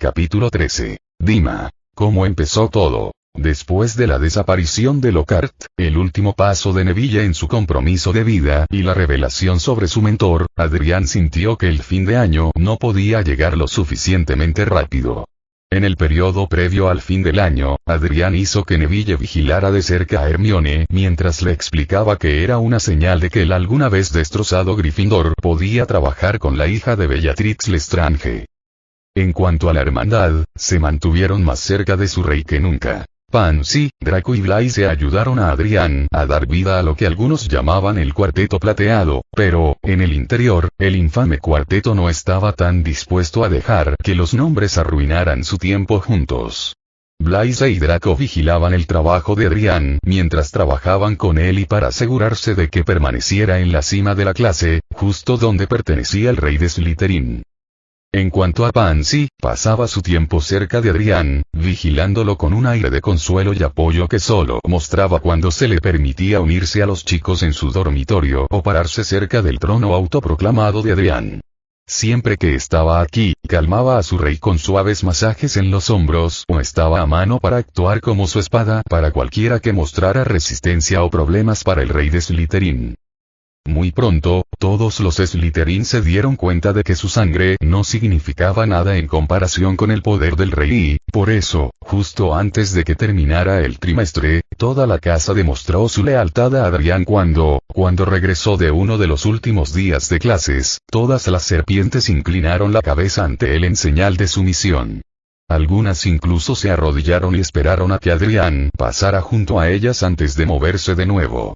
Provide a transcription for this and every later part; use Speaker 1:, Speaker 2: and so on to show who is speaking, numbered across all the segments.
Speaker 1: Capítulo 13. Dima. ¿Cómo empezó todo? Después de la desaparición de Lockhart, el último paso de Neville en su compromiso de vida y la revelación sobre su mentor, Adrian sintió que el fin de año no podía llegar lo suficientemente rápido. En el periodo previo al fin del año, Adrian hizo que Neville vigilara de cerca a Hermione mientras le explicaba que era una señal de que el alguna vez destrozado Gryffindor podía trabajar con la hija de Bellatrix Lestrange. En cuanto a la hermandad, se mantuvieron más cerca de su rey que nunca. Pansy, Draco y Blaise ayudaron a Adrian a dar vida a lo que algunos llamaban el Cuarteto Plateado, pero, en el interior, el infame cuarteto no estaba tan dispuesto a dejar que los nombres arruinaran su tiempo juntos. Blaise y Draco vigilaban el trabajo de Adrian mientras trabajaban con él y para asegurarse de que permaneciera en la cima de la clase, justo donde pertenecía el rey de Slytherin. En cuanto a Pansy, pasaba su tiempo cerca de Adrian, vigilándolo con un aire de consuelo y apoyo que solo mostraba cuando se le permitía unirse a los chicos en su dormitorio o pararse cerca del trono autoproclamado de Adrian. Siempre que estaba aquí, calmaba a su rey con suaves masajes en los hombros o estaba a mano para actuar como su espada para cualquiera que mostrara resistencia o problemas para el rey de Slytherin. Muy pronto, todos los Slytherin se dieron cuenta de que su sangre no significaba nada en comparación con el poder del rey y, por eso, justo antes de que terminara el trimestre, toda la casa demostró su lealtad a Adrian cuando regresó de uno de los últimos días de clases, todas las serpientes inclinaron la cabeza ante él en señal de sumisión. Algunas incluso se arrodillaron y esperaron a que Adrian pasara junto a ellas antes de moverse de nuevo.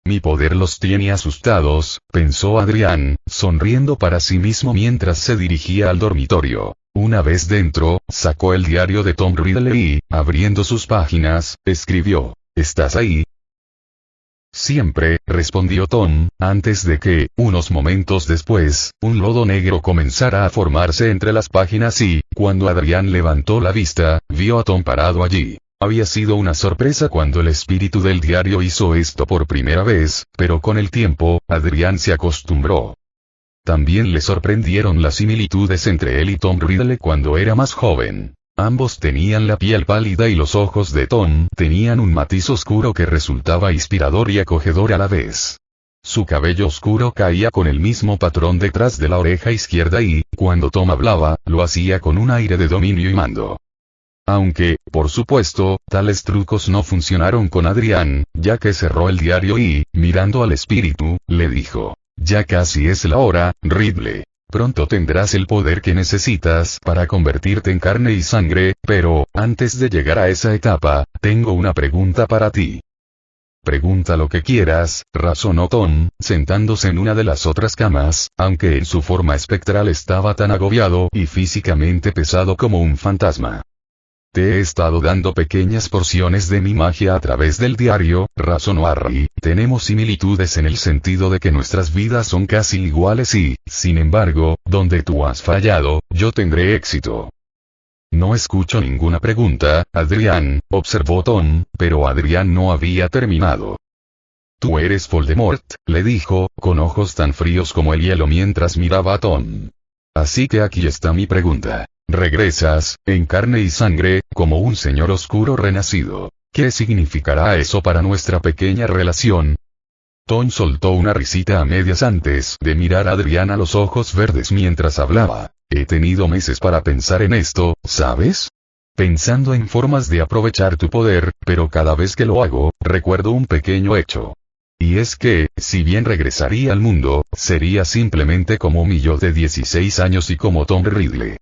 Speaker 1: Mi poder los tiene asustados, pensó Adrian, sonriendo para sí mismo mientras se dirigía al dormitorio. Una vez dentro, sacó el diario de Tom Riddle y, abriendo sus páginas, escribió: ¿Estás ahí? Siempre, respondió Tom, antes de que, unos momentos después, un lodo negro comenzara a formarse entre las páginas y, cuando Adrian levantó la vista, vio a Tom parado allí. Había sido una sorpresa cuando el espíritu del diario hizo esto por primera vez, pero con el tiempo, Adrian se acostumbró. También le sorprendieron las similitudes entre él y Tom Riddle cuando era más joven. Ambos tenían la piel pálida y los ojos de Tom tenían un matiz oscuro que resultaba inspirador y acogedor a la vez. Su cabello oscuro caía con el mismo patrón detrás de la oreja izquierda y, cuando Tom hablaba, lo hacía con un aire de dominio y mando. Aunque, por supuesto, tales trucos no funcionaron con Adrian, ya que cerró el diario y, mirando al espíritu, le dijo: ya casi es la hora, Riddle. Pronto tendrás el poder que necesitas para convertirte en carne y sangre, pero, antes de llegar a esa etapa, tengo una pregunta para ti. Pregunta lo que quieras, razonó Tom, sentándose en una de las otras camas, aunque en su forma espectral estaba tan agobiado y físicamente pesado como un fantasma. Te he estado dando pequeñas porciones de mi magia a través del diario, razonó Harry. Tenemos similitudes en el sentido de que nuestras vidas son casi iguales y, sin embargo, donde tú has fallado, yo tendré éxito. No escucho ninguna pregunta, Adrian, observó Tom, pero Adrian no había terminado. Tú eres Voldemort, le dijo, con ojos tan fríos como el hielo mientras miraba a Tom. Así que aquí está mi pregunta. Regresas, en carne y sangre, como un señor oscuro renacido. ¿Qué significará eso para nuestra pequeña relación? Tom soltó una risita a medias antes de mirar a Adrian a los ojos verdes mientras hablaba. He tenido meses para pensar en esto, ¿sabes? Pensando en formas de aprovechar tu poder, pero cada vez que lo hago, recuerdo un pequeño hecho. Y es que, si bien regresaría al mundo, sería simplemente como mi yo de 16 años y como Tom Riddle.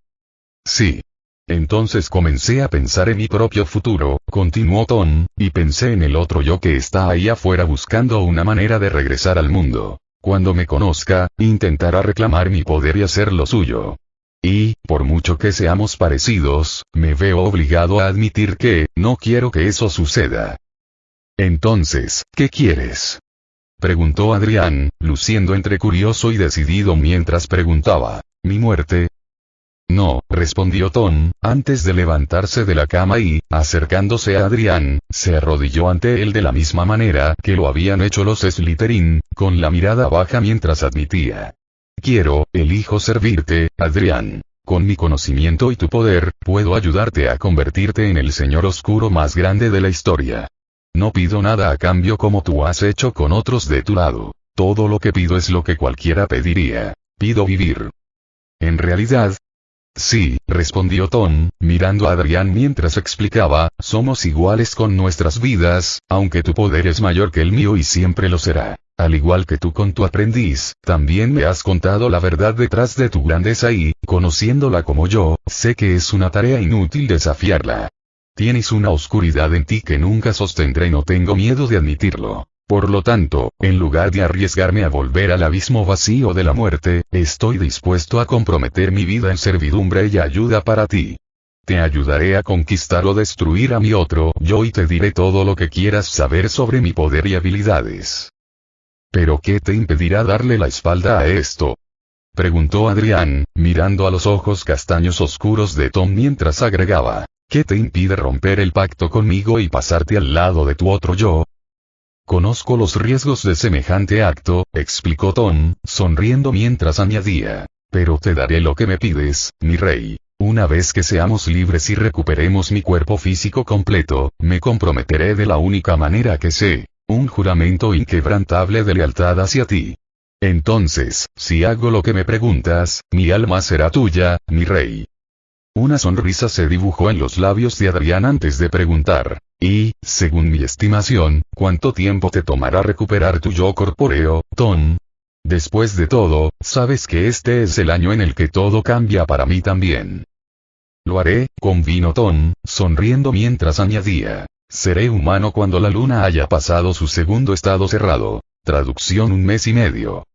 Speaker 1: Sí. Entonces comencé a pensar en mi propio futuro, continuó Tom, y pensé en el otro yo que está ahí afuera buscando una manera de regresar al mundo. Cuando me conozca, intentará reclamar mi poder y hacer lo suyo. Y, por mucho que seamos parecidos, me veo obligado a admitir que, no quiero que eso suceda. Entonces, ¿qué quieres? Preguntó Adrian, luciendo entre curioso y decidido mientras preguntaba. ¿Mi muerte? No, respondió Tom, antes de levantarse de la cama y, acercándose a Adrian, se arrodilló ante él de la misma manera que lo habían hecho los Slytherin, con la mirada baja mientras admitía. Elijo servirte, Adrian. Con mi conocimiento y tu poder, puedo ayudarte a convertirte en el señor oscuro más grande de la historia. No pido nada a cambio como tú has hecho con otros de tu lado. Todo lo que pido es lo que cualquiera pediría. Pido vivir. En realidad, sí, respondió Tom, mirando a Adrián mientras explicaba, somos iguales con nuestras vidas, aunque tu poder es mayor que el mío y siempre lo será. Al igual que tú con tu aprendiz, también me has contado la verdad detrás de tu grandeza y, conociéndola como yo, sé que es una tarea inútil desafiarla. Tienes una oscuridad en ti que nunca sostendré y no tengo miedo de admitirlo. Por lo tanto, en lugar de arriesgarme a volver al abismo vacío de la muerte, estoy dispuesto a comprometer mi vida en servidumbre y ayuda para ti. Te ayudaré a conquistar o destruir a mi otro yo y te diré todo lo que quieras saber sobre mi poder y habilidades. ¿Pero qué te impedirá darle la espalda a esto? Preguntó Adrián, mirando a los ojos castaños oscuros de Tom mientras agregaba, ¿qué te impide romper el pacto conmigo y pasarte al lado de tu otro yo? Conozco los riesgos de semejante acto, explicó Tom, sonriendo mientras añadía, pero te daré lo que me pides, mi rey. Una vez que seamos libres y recuperemos mi cuerpo físico completo, me comprometeré de la única manera que sé. Un juramento inquebrantable de lealtad hacia ti. Entonces, si hago lo que me preguntas, mi alma será tuya, mi rey. Una sonrisa se dibujó en los labios de Adrián antes de preguntar, y, según mi estimación, ¿cuánto tiempo te tomará recuperar tu yo corpóreo, Tom? Después de todo, sabes que este es el año en el que todo cambia para mí también. Lo haré, convino Tom, sonriendo mientras añadía. Seré humano cuando la luna haya pasado su segundo estado cerrado. Traducción 1 mes y medio.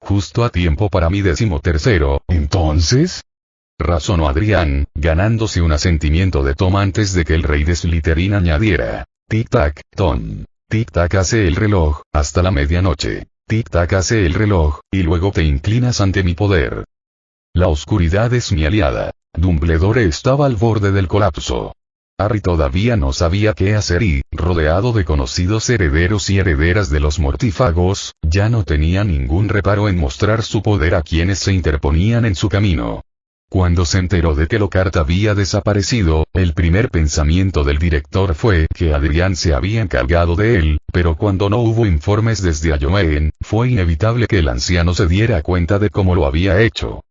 Speaker 1: Justo a tiempo para mi 13º, ¿entonces? Razonó Adrián, ganándose un asentimiento de Tom antes de que el rey de Slytherin añadiera. Tic-tac, Tom. Tic-tac hace el reloj, hasta la medianoche. Tic-tac hace el reloj, y luego te inclinas ante mi poder. La oscuridad es mi aliada. Dumbledore estaba al borde del colapso. Harry todavía no sabía qué hacer y, rodeado de conocidos herederos y herederas de los mortífagos, ya no tenía ningún reparo en mostrar su poder a quienes se interponían en su camino. Cuando se enteró de que Lockhart había desaparecido, el primer pensamiento del director fue que Adrián se había encargado de él, pero cuando no hubo informes desde Ayomen, fue inevitable que el anciano se diera cuenta de cómo lo había hecho.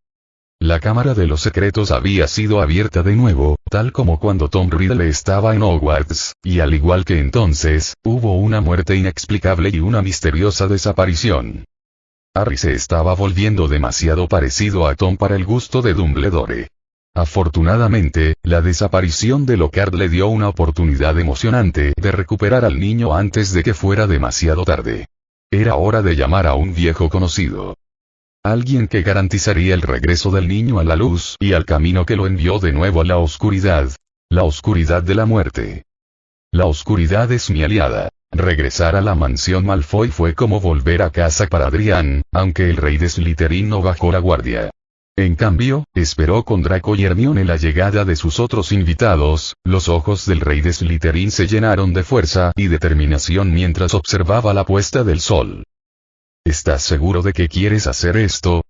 Speaker 1: La Cámara de los Secretos había sido abierta de nuevo, tal como cuando Tom Riddle estaba en Hogwarts, y al igual que entonces, hubo una muerte inexplicable y una misteriosa desaparición. Harry se estaba volviendo demasiado parecido a Tom para el gusto de Dumbledore. Afortunadamente, la desaparición de Lockhart le dio una oportunidad emocionante de recuperar al niño antes de que fuera demasiado tarde. Era hora de llamar a un viejo conocido. Alguien que garantizaría el regreso del niño a la luz y al camino que lo envió de nuevo a la oscuridad. La oscuridad de la muerte. La oscuridad es mi aliada. Regresar a la mansión Malfoy fue como volver a casa para Adrián, aunque el rey de Slytherin no bajó la guardia. En cambio, esperó con Draco y Hermione la llegada de sus otros invitados. Los ojos del rey de Slytherin se llenaron de fuerza y determinación mientras observaba la puesta del sol. ¿Estás seguro de que quieres hacer esto?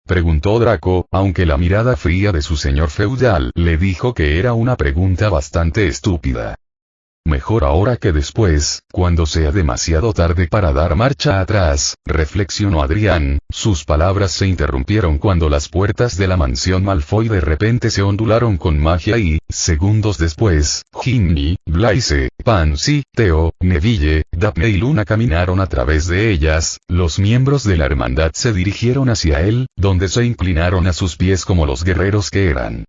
Speaker 1: Preguntó Draco, aunque la mirada fría de su señor feudal le dijo que era una pregunta bastante estúpida. Mejor ahora que después, cuando sea demasiado tarde para dar marcha atrás, reflexionó Adrián. Sus palabras se interrumpieron cuando las puertas de la mansión Malfoy de repente se ondularon con magia y, segundos después, Ginny, Blaise, Pansy, Theo, Neville, Daphne y Luna caminaron a través de ellas. Los miembros de la hermandad se dirigieron hacia él, donde se inclinaron a sus pies como los guerreros que eran.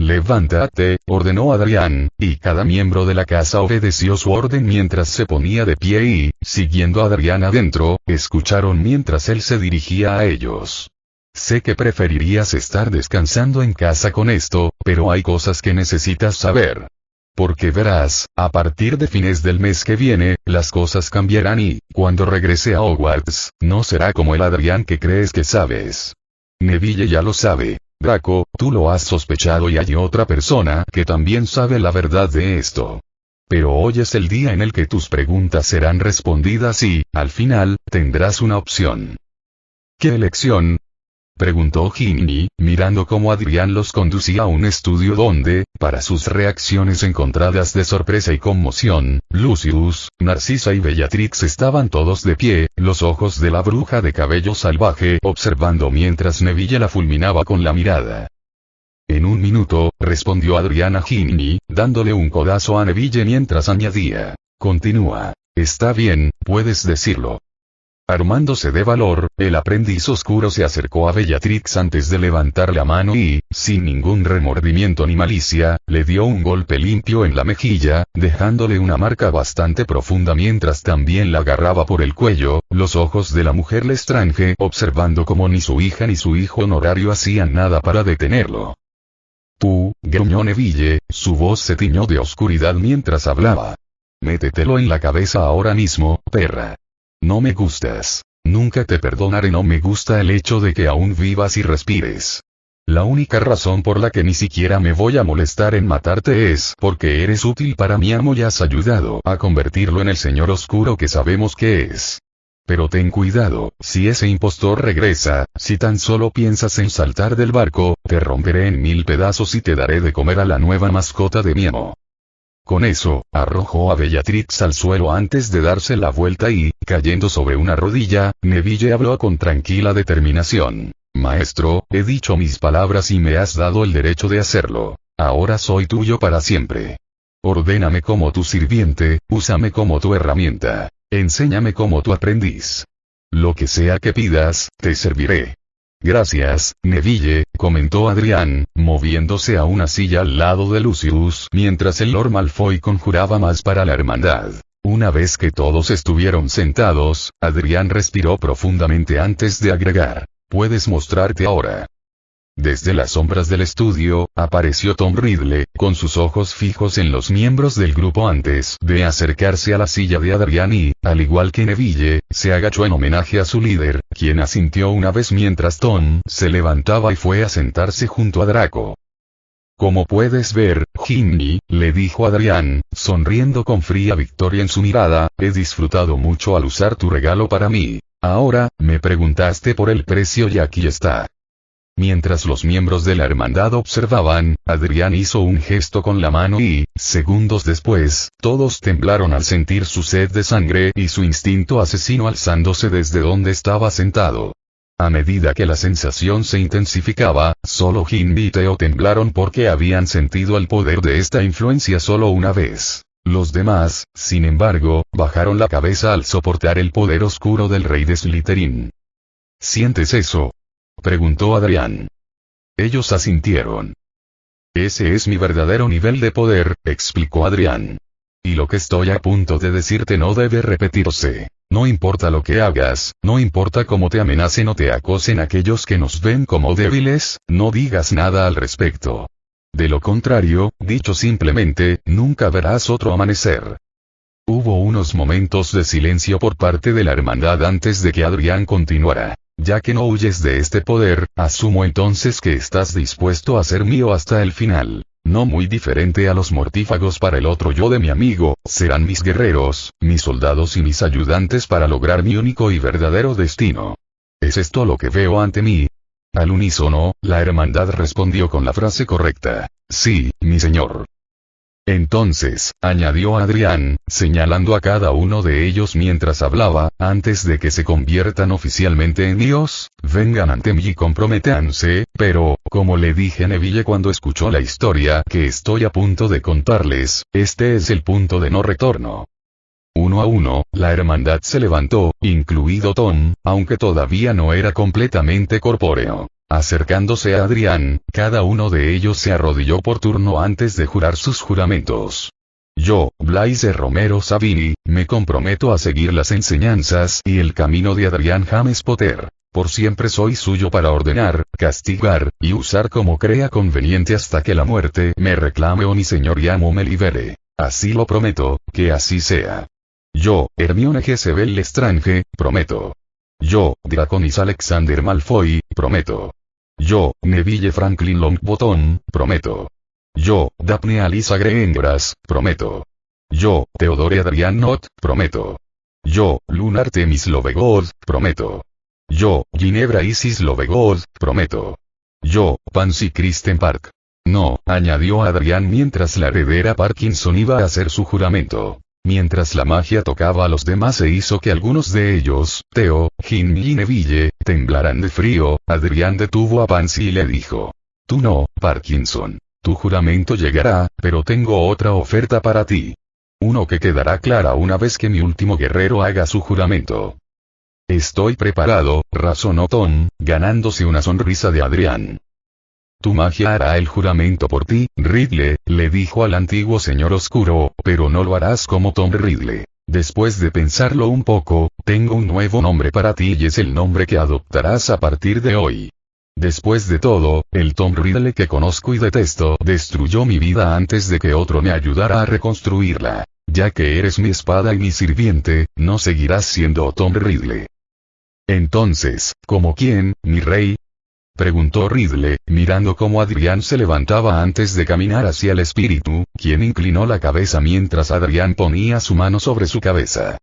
Speaker 1: Levántate, ordenó Adrián, y cada miembro de la casa obedeció su orden mientras se ponía de pie y, siguiendo a Adrián adentro, escucharon mientras él se dirigía a ellos. Sé que preferirías estar descansando en casa con esto, pero hay cosas que necesitas saber. Porque verás, a partir de fines del mes que viene, las cosas cambiarán y, cuando regrese a Hogwarts, no será como el Adrián que crees que sabes. Neville ya lo sabe. Draco, tú lo has sospechado y hay otra persona que también sabe la verdad de esto. Pero hoy es el día en el que tus preguntas serán respondidas y, al final, tendrás una opción. ¿Qué elección? preguntó Ginny, mirando cómo Adrián los conducía a un estudio donde, para sus reacciones encontradas de sorpresa y conmoción, Lucius, Narcisa y Bellatrix estaban todos de pie, los ojos de la bruja de cabello salvaje observando mientras Neville la fulminaba con la mirada. En un minuto, respondió Adrián a Ginny, dándole un codazo a Neville mientras añadía, continúa. Está bien, puedes decirlo. Armándose de valor, el aprendiz oscuro se acercó a Bellatrix antes de levantar la mano y, sin ningún remordimiento ni malicia, le dio un golpe limpio en la mejilla, dejándole una marca bastante profunda mientras también la agarraba por el cuello, los ojos de la mujer Lestrange observando como ni su hija ni su hijo honorario hacían nada para detenerlo. Tú, gruñó Neville, su voz se tiñó de oscuridad mientras hablaba. Métetelo en la cabeza ahora mismo, perra. No me gustas. Nunca te perdonaré. No me gusta el hecho de que aún vivas y respires. La única razón por la que ni siquiera me voy a molestar en matarte es porque eres útil para mi amo y has ayudado a convertirlo en el señor oscuro que sabemos que es. Pero ten cuidado, si ese impostor regresa, si tan solo piensas en saltar del barco, te romperé en 1000 pedazos y te daré de comer a la nueva mascota de mi amo. Con eso, arrojó a Bellatrix al suelo antes de darse la vuelta y, cayendo sobre una rodilla, Neville habló con tranquila determinación. Maestro, he dicho mis palabras y me has dado el derecho de hacerlo. Ahora soy tuyo para siempre. Ordéname como tu sirviente, úsame como tu herramienta. Enséñame como tu aprendiz. Lo que sea que pidas, te serviré. Gracias, Neville, comentó Adrián, moviéndose a una silla al lado de Lucius mientras el Lord Malfoy conjuraba más para la hermandad. Una vez que todos estuvieron sentados, Adrián respiró profundamente antes de agregar, puedes mostrarte ahora. Desde las sombras del estudio, apareció Tom Riddle, con sus ojos fijos en los miembros del grupo antes de acercarse a la silla de Adrián y, al igual que Neville, se agachó en homenaje a su líder, quien asintió una vez mientras Tom se levantaba y fue a sentarse junto a Draco. Como puedes ver, Ginny, le dijo Adrián, sonriendo con fría victoria en su mirada, he disfrutado mucho al usar tu regalo para mí. Ahora, me preguntaste por el precio y aquí está. Mientras los miembros de la hermandad observaban, Adrián hizo un gesto con la mano y, segundos después, todos temblaron al sentir su sed de sangre y su instinto asesino alzándose desde donde estaba sentado. A medida que la sensación se intensificaba, solo Ginny y Theo temblaron porque habían sentido el poder de esta influencia solo una vez. Los demás, sin embargo, bajaron la cabeza al soportar el poder oscuro del rey de Slytherin. ¿Sientes eso?, preguntó Adrián. Ellos asintieron. Ese es mi verdadero nivel de poder, explicó Adrián. Y lo que estoy a punto de decirte no debe repetirse. No importa lo que hagas, no importa cómo te amenacen o te acosen aquellos que nos ven como débiles, no digas nada al respecto. De lo contrario, dicho simplemente, nunca verás otro amanecer. Hubo unos momentos de silencio por parte de la hermandad antes de que Adrián continuara. Ya que no huyes de este poder, asumo entonces que estás dispuesto a ser mío hasta el final. No muy diferente a los mortífagos para el otro yo de mi amigo, serán mis guerreros, mis soldados y mis ayudantes para lograr mi único y verdadero destino. ¿Es esto lo que veo ante mí? Al unísono, la hermandad respondió con la frase correcta. Sí, mi señor. Entonces, añadió Adrián, señalando a cada uno de ellos mientras hablaba, antes de que se conviertan oficialmente en míos, vengan ante mí y comprométanse, pero, como le dije a Neville cuando escuchó la historia que estoy a punto de contarles, este es el punto de no retorno. Uno a uno, la hermandad se levantó, incluido Tom, aunque todavía no era completamente corpóreo. Acercándose a Adrián, cada uno de ellos se arrodilló por turno antes de jurar sus juramentos. Yo, Blaise Romero Savini, me comprometo a seguir las enseñanzas y el camino de Adrián James Potter. Por siempre soy suyo para ordenar, castigar, y usar como crea conveniente hasta que la muerte me reclame o mi señor y amo me libere. Así lo prometo, que así sea. Yo, Hermione Jezebel Lestrange, prometo. Yo, Draconis Alexander Malfoy, prometo. Yo, Neville Franklin Longbottom, prometo. Yo, Daphne Alyssa Greengrass, prometo. Yo, Theodore Adrian Nott, prometo. Yo, Luna Artemis Lovegood, prometo. Yo, Ginebra Isis Lovegood, prometo. Yo, Pansy Kristen Park. No, añadió Adrián mientras la heredera Parkinson iba a hacer su juramento. Mientras la magia tocaba a los demás e hizo que algunos de ellos, Theo, Ginny y Neville, temblaran de frío, Adrián detuvo a Pansy y le dijo. Tú no, Parkinson. Tu juramento llegará, pero tengo otra oferta para ti. Uno que quedará clara una vez que mi último guerrero haga su juramento. Estoy preparado, razonó Tom, ganándose una sonrisa de Adrián. Tu magia hará el juramento por ti, Ridley, le dijo al antiguo señor oscuro, pero no lo harás como Tom Ridley. Después de pensarlo un poco, tengo un nuevo nombre para ti y es el nombre que adoptarás a partir de hoy. Después de todo, el Tom Ridley que conozco y detesto destruyó mi vida antes de que otro me ayudara a reconstruirla. Ya que eres mi espada y mi sirviente, no seguirás siendo Tom Ridley. Entonces, ¿como quién, mi rey? Preguntó Ridley, mirando cómo Adrián se levantaba antes de caminar hacia el espíritu, quien inclinó la cabeza mientras Adrián ponía su mano sobre su cabeza.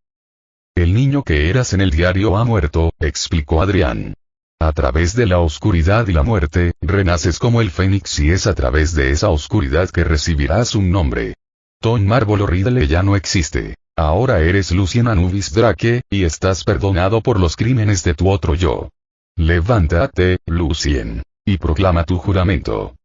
Speaker 1: El niño que eras en el diario ha muerto, explicó Adrián. A través de la oscuridad y la muerte, renaces como el fénix y es a través de esa oscuridad que recibirás un nombre. Tom Marvolo Ridley ya no existe. Ahora eres Lucien Anubis Drake, y estás perdonado por los crímenes de tu otro yo. Levántate, Lucien, y proclama tu juramento.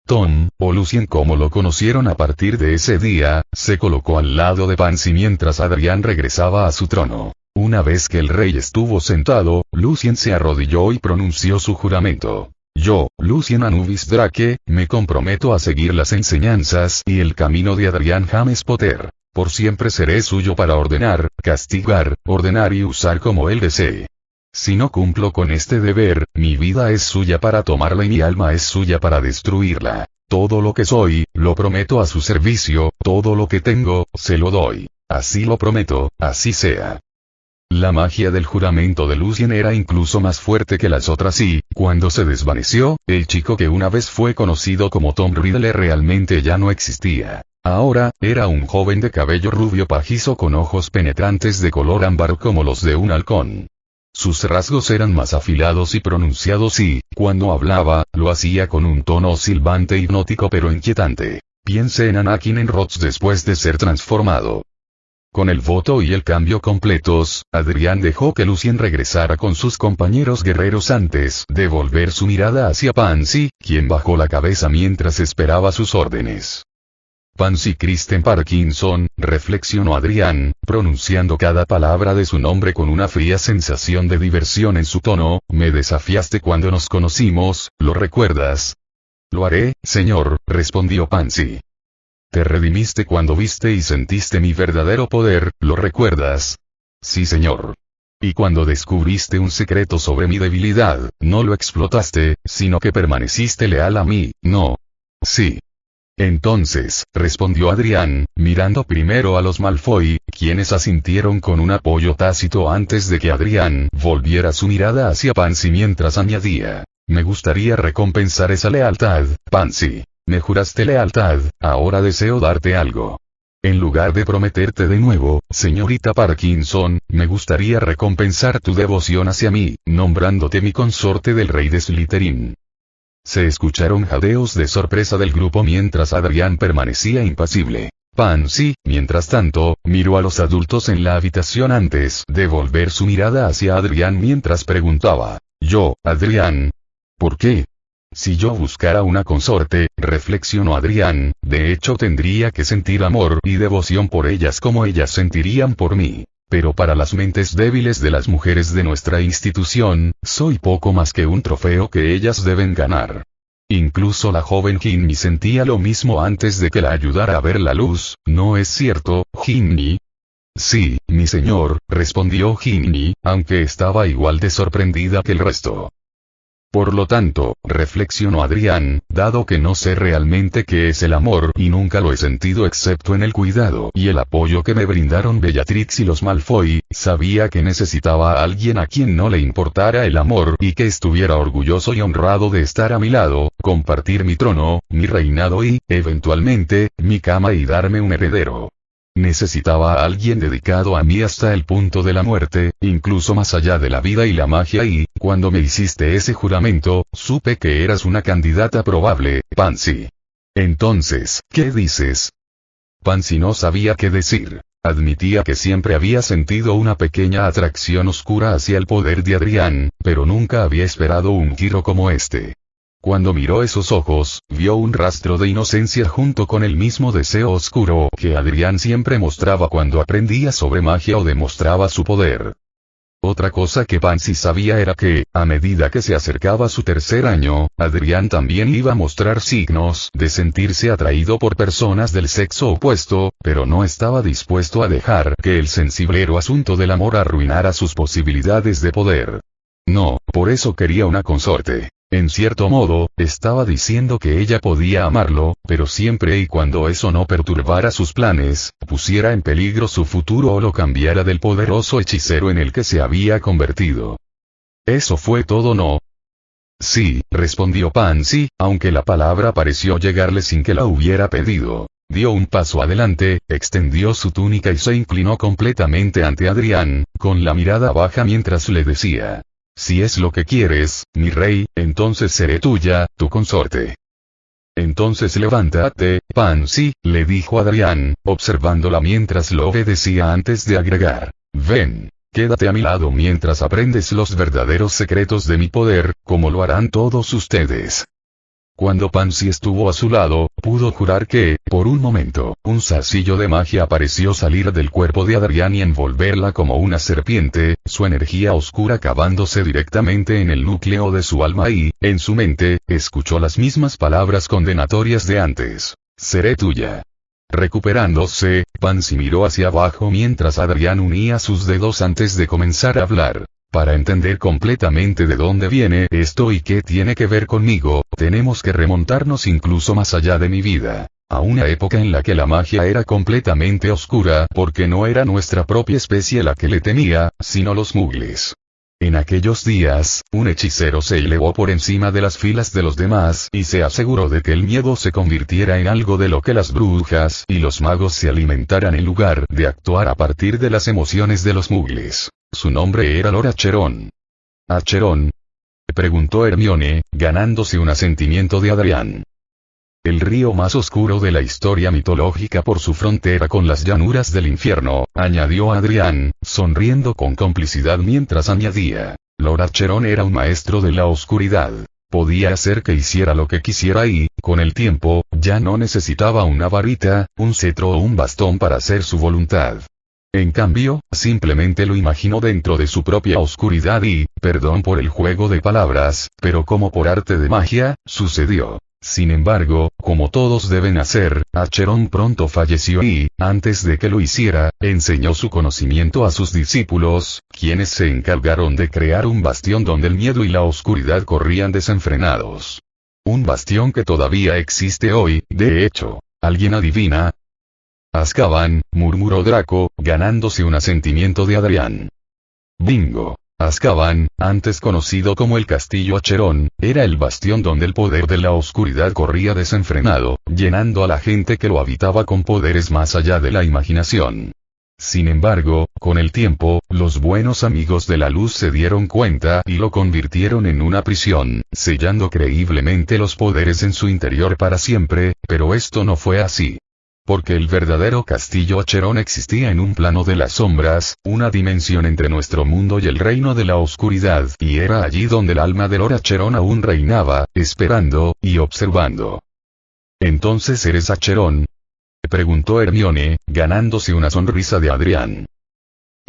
Speaker 1: Tom, o Lucien como lo conocieron a partir de ese día, se colocó al lado de Pansy mientras Adrián regresaba a su trono. Una vez que el rey estuvo sentado, Lucien se arrodilló y pronunció su juramento. Yo, Lucien Anubis Drake, me comprometo a seguir las enseñanzas y el camino de Adrián James Potter. Por siempre seré suyo para ordenar, castigar, ordenar y usar como él desee. Si no cumplo con este deber, mi vida es suya para tomarla y mi alma es suya para destruirla. Todo lo que soy, lo prometo a su servicio, todo lo que tengo, se lo doy. Así lo prometo, así sea. La magia del juramento de Lucien era incluso más fuerte que las otras y, cuando se desvaneció, el chico que una vez fue conocido como Tom Ridley realmente ya no existía. Ahora, era un joven de cabello rubio pajizo con ojos penetrantes de color ámbar como los de un halcón. Sus rasgos eran más afilados y pronunciados y, cuando hablaba, lo hacía con un tono silbante hipnótico pero inquietante. Piense en Anakin en Roth después de ser transformado. Con el voto y el cambio completos, Adrián dejó que Lucien regresara con sus compañeros guerreros antes de volver su mirada hacia Pansy, quien bajó la cabeza mientras esperaba sus órdenes. Pansy Kristen Parkinson, reflexionó Adrián, pronunciando cada palabra de su nombre con una fría sensación de diversión en su tono, me desafiaste cuando nos conocimos, ¿lo recuerdas? Lo haré, señor, respondió Pansy. Te redimiste cuando viste y sentiste mi verdadero poder, ¿lo recuerdas? Sí, señor. Y cuando descubriste un secreto sobre mi debilidad, no lo explotaste, sino que permaneciste leal a mí, ¿no? Sí. Entonces, respondió Adrián, mirando primero a los Malfoy, quienes asintieron con un apoyo tácito antes de que Adrián volviera su mirada hacia Pansy mientras añadía, me gustaría recompensar esa lealtad, Pansy. Me juraste lealtad, ahora deseo darte algo. En lugar de prometerte de nuevo, señorita Parkinson, me gustaría recompensar tu devoción hacia mí, nombrándote mi consorte del rey de Slytherin. Se escucharon jadeos de sorpresa del grupo mientras Adrián permanecía impasible. Pansy, mientras tanto, miró a los adultos en la habitación antes de volver su mirada hacia Adrián mientras preguntaba, yo, Adrián. ¿Por qué? Si yo buscara una consorte, reflexionó Adrián, de hecho tendría que sentir amor y devoción por ellas como ellas sentirían por mí. Pero para las mentes débiles de las mujeres de nuestra institución, soy poco más que un trofeo que ellas deben ganar. Incluso la joven Ginny sentía lo mismo antes de que la ayudara a ver la luz, ¿no es cierto, Ginny? Sí, mi señor, respondió Ginny, aunque estaba igual de sorprendida que el resto. Por lo tanto, reflexionó Adrián, dado que no sé realmente qué es el amor y nunca lo he sentido excepto en el cuidado y el apoyo que me brindaron Bellatrix y los Malfoy, sabía que necesitaba a alguien a quien no le importara el amor y que estuviera orgulloso y honrado de estar a mi lado, compartir mi trono, mi reinado y, eventualmente, mi cama y darme un heredero. Necesitaba a alguien dedicado a mí hasta el punto de la muerte, incluso más allá de la vida y la magia y, cuando me hiciste ese juramento, supe que eras una candidata probable, Pansy. Entonces, ¿qué dices? Pansy no sabía qué decir. Admitía que siempre había sentido una pequeña atracción oscura hacia el poder de Adrián, pero nunca había esperado un giro como este. Cuando miró esos ojos, vio un rastro de inocencia junto con el mismo deseo oscuro que Adrián siempre mostraba cuando aprendía sobre magia o demostraba su poder. Otra cosa que Pansy sabía era que, a medida que se acercaba su tercer año, Adrián también iba a mostrar signos de sentirse atraído por personas del sexo opuesto, pero no estaba dispuesto a dejar que el sensiblero asunto del amor arruinara sus posibilidades de poder. No, por eso quería una consorte. En cierto modo, estaba diciendo que ella podía amarlo, pero siempre y cuando eso no perturbara sus planes, pusiera en peligro su futuro o lo cambiara del poderoso hechicero en el que se había convertido. ¿Eso fue todo, no? Sí, respondió Pansy, aunque la palabra pareció llegarle sin que la hubiera pedido. Dio un paso adelante, extendió su túnica y se inclinó completamente ante Adrián, con la mirada baja mientras le decía: si es lo que quieres, mi rey, entonces seré tuya, tu consorte. Entonces levántate, Pansy, le dijo Adrián, observándola mientras lo obedecía antes de agregar: ven, quédate a mi lado mientras aprendes los verdaderos secretos de mi poder, como lo harán todos ustedes. Cuando Pansy estuvo a su lado, pudo jurar que, por un momento, un zarcillo de magia pareció salir del cuerpo de Adrián y envolverla como una serpiente, su energía oscura cavándose directamente en el núcleo de su alma y, en su mente, escuchó las mismas palabras condenatorias de antes: seré tuya. Recuperándose, Pansy miró hacia abajo mientras Adrián unía sus dedos antes de comenzar a hablar. Para entender completamente de dónde viene esto y qué tiene que ver conmigo, tenemos que remontarnos incluso más allá de mi vida, a una época en la que la magia era completamente oscura porque no era nuestra propia especie la que le temía, sino los mugles. En aquellos días, un hechicero se elevó por encima de las filas de los demás y se aseguró de que el miedo se convirtiera en algo de lo que las brujas y los magos se alimentaran en lugar de actuar a partir de las emociones de los mugles. Su nombre era Lord Acheron. ¿Acheron?, preguntó Hermione, ganándose un asentimiento de Adrián. El río más oscuro de la historia mitológica por su frontera con las llanuras del infierno, añadió Adrián, sonriendo con complicidad mientras añadía: Lord Acheron era un maestro de la oscuridad. Podía hacer que hiciera lo que quisiera y, con el tiempo, ya no necesitaba una varita, un cetro o un bastón para hacer su voluntad. En cambio, simplemente lo imaginó dentro de su propia oscuridad y, perdón por el juego de palabras, pero como por arte de magia, sucedió. Sin embargo, como todos deben hacer, Acheron pronto falleció y, antes de que lo hiciera, enseñó su conocimiento a sus discípulos, quienes se encargaron de crear un bastión donde el miedo y la oscuridad corrían desenfrenados. Un bastión que todavía existe hoy, de hecho. ¿Alguien adivina? Azkaban, murmuró Draco, ganándose un asentimiento de Adrián. Bingo. Azkaban, antes conocido como el Castillo Acheron, era el bastión donde el poder de la oscuridad corría desenfrenado, llenando a la gente que lo habitaba con poderes más allá de la imaginación. Sin embargo, con el tiempo, los buenos amigos de la luz se dieron cuenta y lo convirtieron en una prisión, sellando creíblemente los poderes en su interior para siempre, pero esto no fue así. Porque el verdadero Castillo Acheron existía en un plano de las sombras, una dimensión entre nuestro mundo y el reino de la oscuridad, y era allí donde el alma de Lord Acheron aún reinaba, esperando, y observando. ¿Entonces eres Acheron?, preguntó Hermione, ganándose una sonrisa de Adrián.